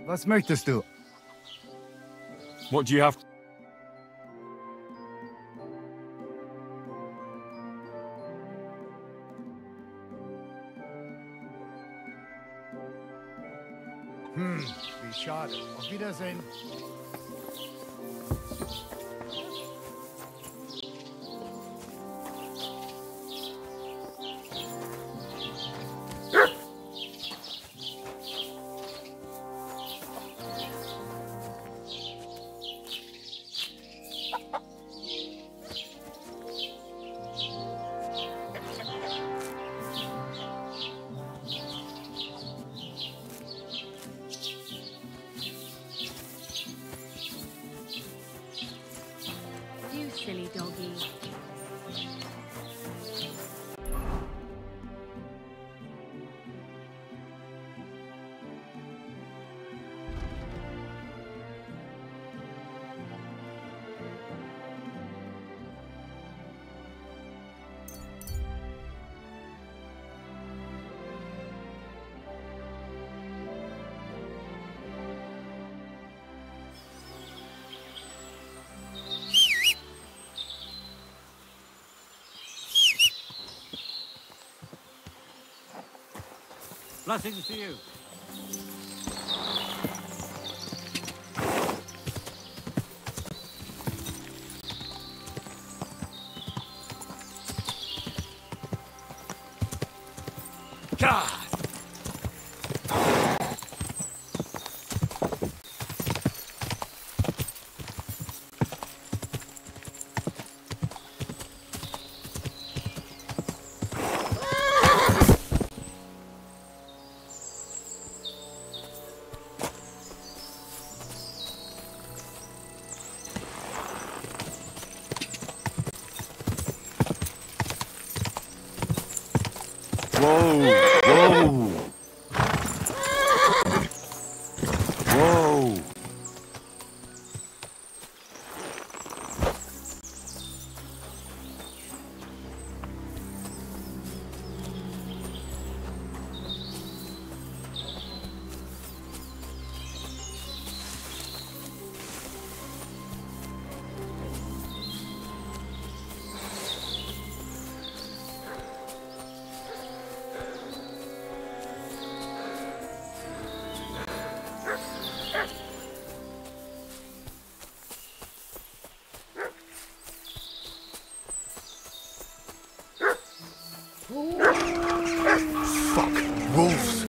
Was möchtest du? What do you have? Wie schade. Auf Wiedersehen. You silly doggy. Blessings to you. God! Whoa! Whoa! Whoa! Fuck! Wolves!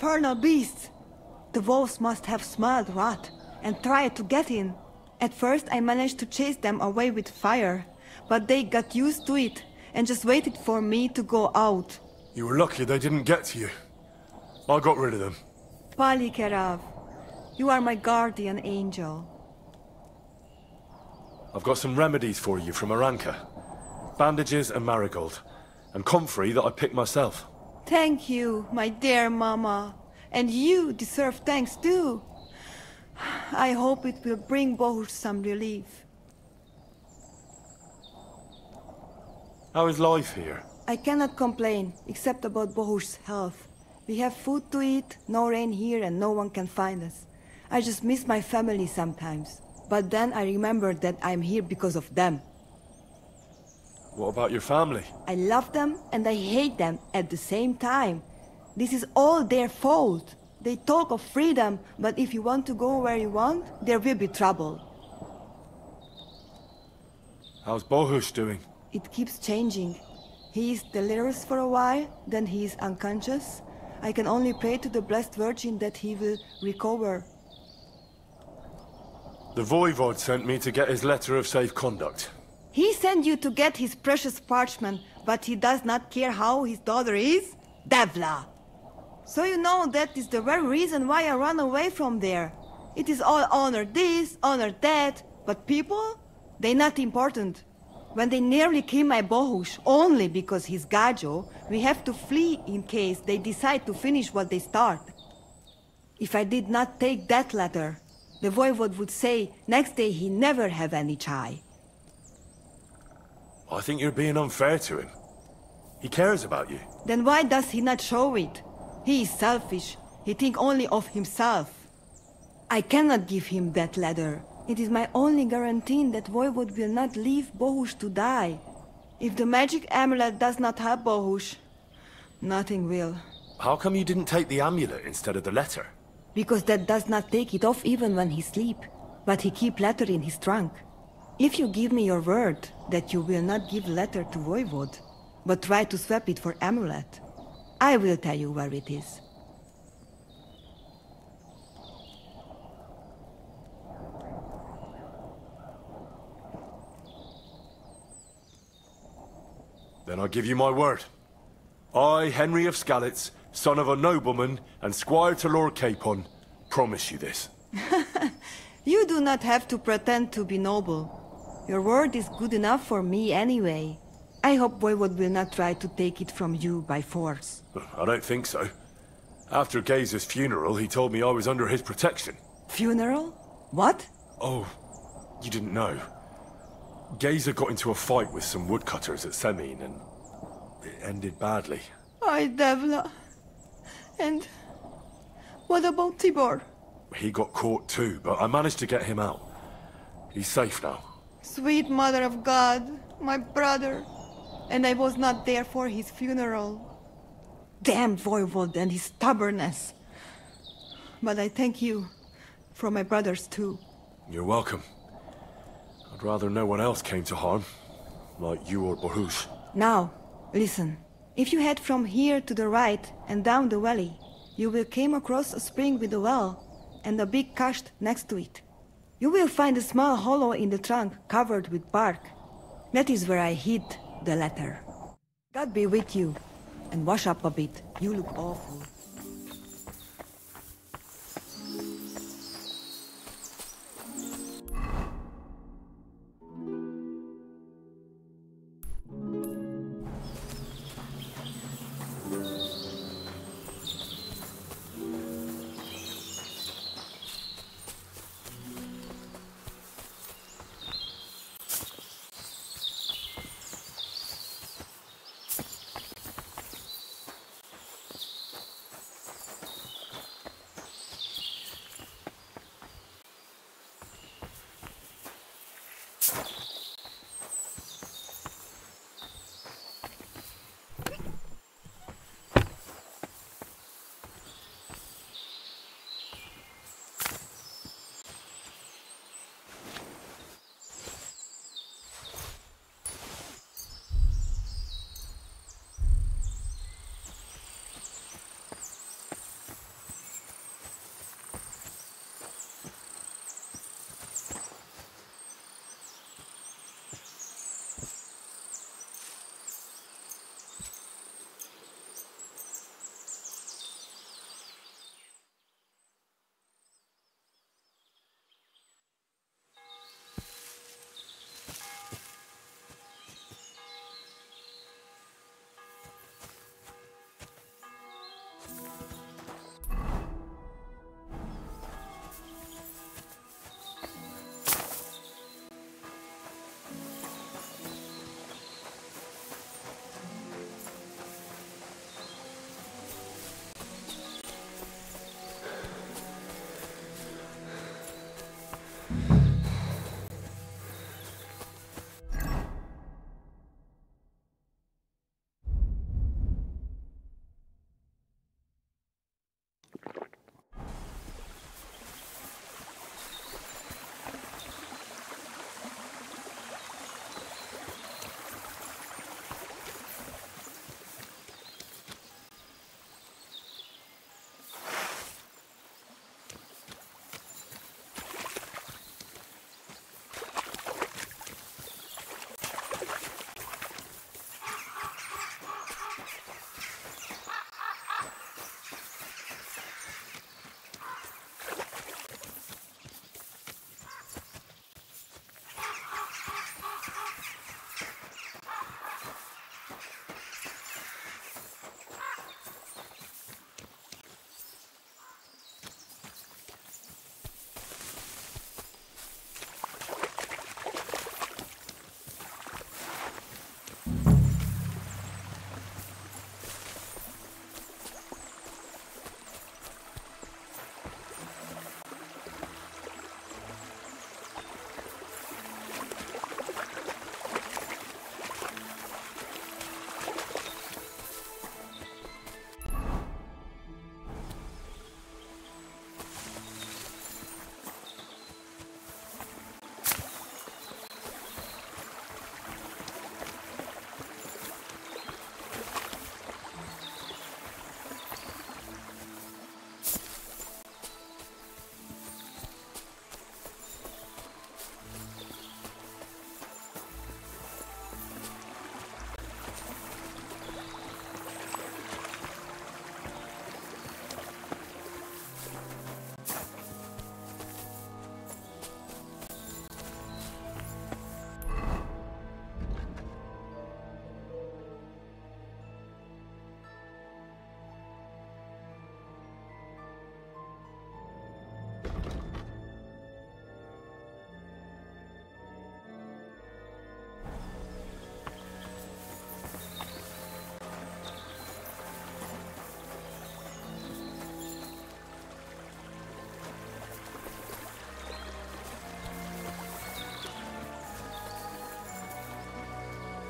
infernal beasts! The wolves must have smelled rot and tried to get in. At first I managed to chase them away with fire, but they got used to it and just waited for me to go out. You were lucky they didn't get to you. I got rid of them. Palikerav, you are my guardian angel. I've got some remedies for you from Aranka. Bandages and marigold. And comfrey that I picked myself. Thank you, my dear Mama. And you deserve thanks too. I hope it will bring Bohush some relief. How is life here? I cannot complain, except about Bohush's health. We have food to eat, no rain here, and no one can find us. I just miss my family sometimes. But then I remember that I'm here because of them. What about your family? I love them and I hate them at the same time. This is all their fault. They talk of freedom, but if you want to go where you want, there will be trouble. How's Bohush doing? It keeps changing. He is delirious for a while, then he is unconscious. I can only pray to the Blessed Virgin that he will recover. The Voivod sent me to get his letter of safe conduct. He sent you to get his precious parchment, but he does not care how his daughter is? Devla! So you know that is the very reason why I run away from there. It is all honor this, honor that, but people? They not important. When they nearly kill my Bohush, only because he's Gajo, we have to flee in case they decide to finish what they start. If I did not take that letter, the Voivod would say next day he never have any chai. I think you're being unfair to him. He cares about you. Then why does he not show it? He is selfish. He thinks only of himself. I cannot give him that letter. It is my only guarantee that Voivod will not leave Bohush to die. If the magic amulet does not help Bohush, nothing will. How come you didn't take the amulet instead of the letter? Because that does not take it off even when he sleep. But he keep letter in his trunk. If you give me your word that you will not give letter to Voivod, but try to swap it for amulet, I will tell you where it is. Then I give you my word. I, Henry of Skalitz, son of a nobleman and squire to Lord Capon, promise you this. You do not have to pretend to be noble. Your word is good enough for me anyway. I hope Voivod will not try to take it from you by force. I don't think so. After Geza's funeral, he told me I was under his protection. Funeral? What? Oh, you didn't know. Geza got into a fight with some woodcutters at Semin, and it ended badly. Ay, Devla. And what about Tibor? He got caught too, but I managed to get him out. He's safe now. Sweet Mother of God, my brother. And I was not there for his funeral. Damn Voivod and his stubbornness. But I thank you for my brothers too. You're welcome. I'd rather no one else came to harm, like you or Bohush. Now, listen. If you head from here to the right and down the valley, you will come across a spring with a well and a big kasht next to it. You will find a small hollow in the trunk covered with bark. That is where I hid the letter. God be with you, and wash up a bit. You look awful.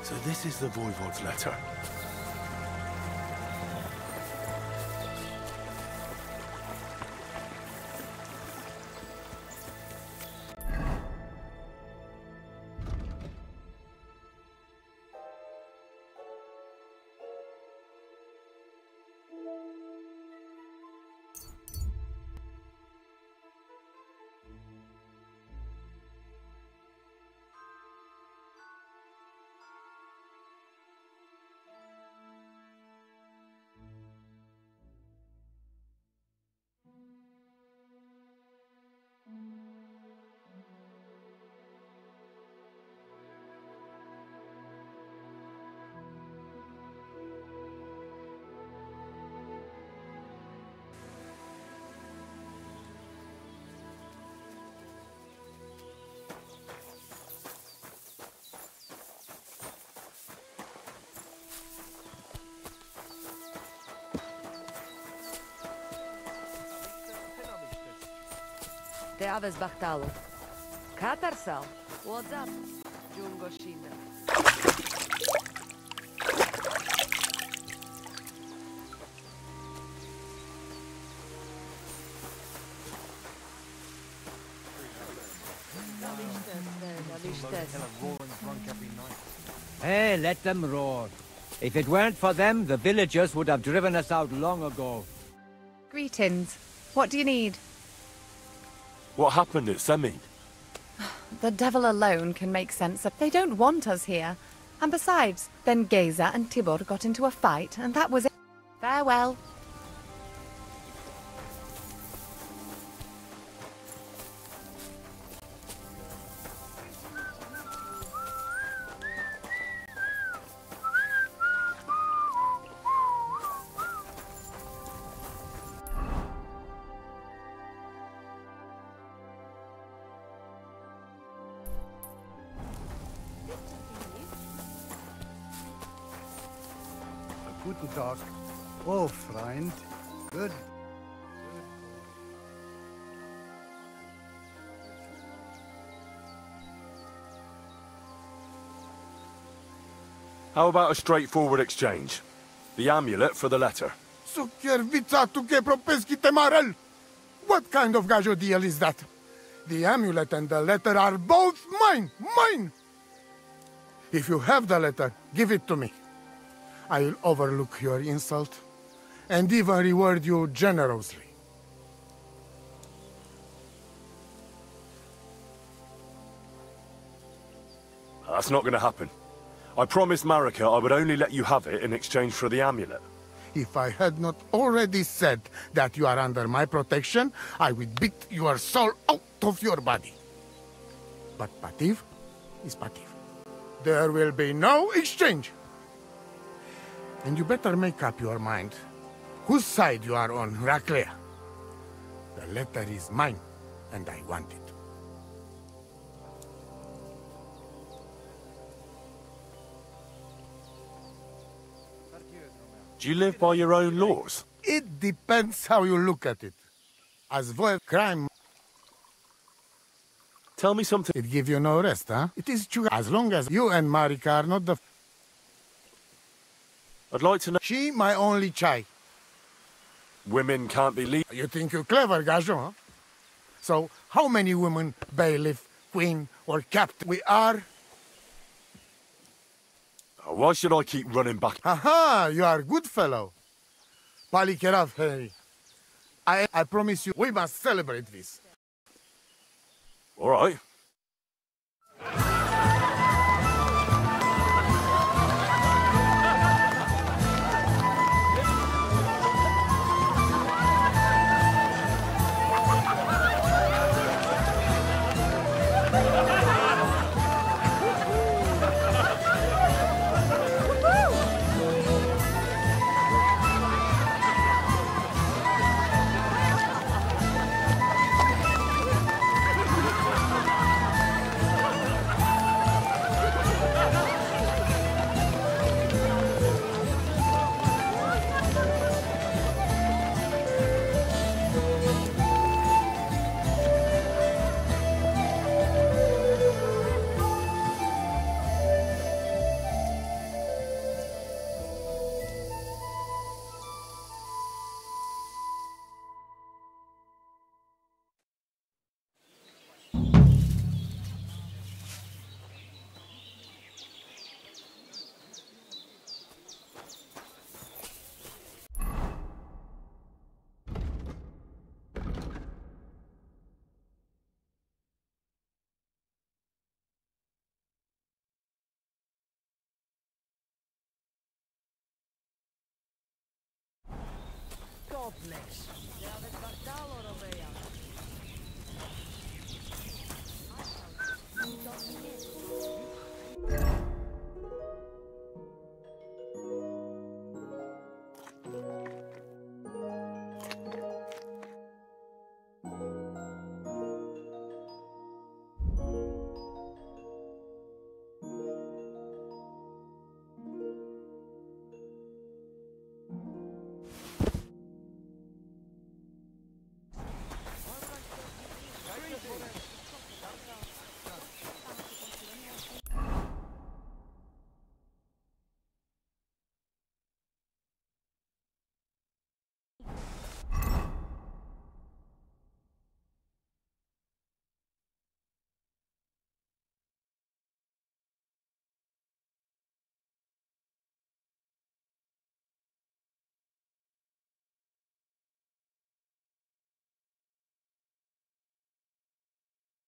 So this is the Voivode's letter. Te aves Bachtalo. Katarsal. What's up? Jungoshina. Hey, let them roar. If it weren't for them, the villagers would have driven us out long ago. Greetings. What do you need? What happened at Semin? The devil alone can make sense of. They don't want us here. And besides, then Geza and Tibor got into a fight, and that was it. Farewell. Guten Tag. Oh, Freund. Good. How about a straightforward exchange? The amulet for the letter. What kind of gajo deal is that? The amulet and the letter are both mine! Mine! If you have the letter, give it to me. I'll overlook your insult and even reward you generously. That's not going to happen. I promised Marika I would only let you have it in exchange for the amulet. If I had not already said that you are under my protection, I would beat your soul out of your body. But Pativ is Pativ. There will be no exchange. And you better make up your mind whose side you are on, Raclea. The letter is mine, and I want it. Do you live by your own laws? It depends how you look at it. As for crime... Tell me something... It gives you no rest, huh? It is true. As long as you and Marika are not the... I'd like to know... She my only child. Women can't be lead... You think you're clever, Gajo, huh? So, how many women, bailiff, queen, or captain we are? Why should I keep running back? Aha, you are a good fellow. Palikerav, hey. I promise you, we must celebrate this. All right. all place.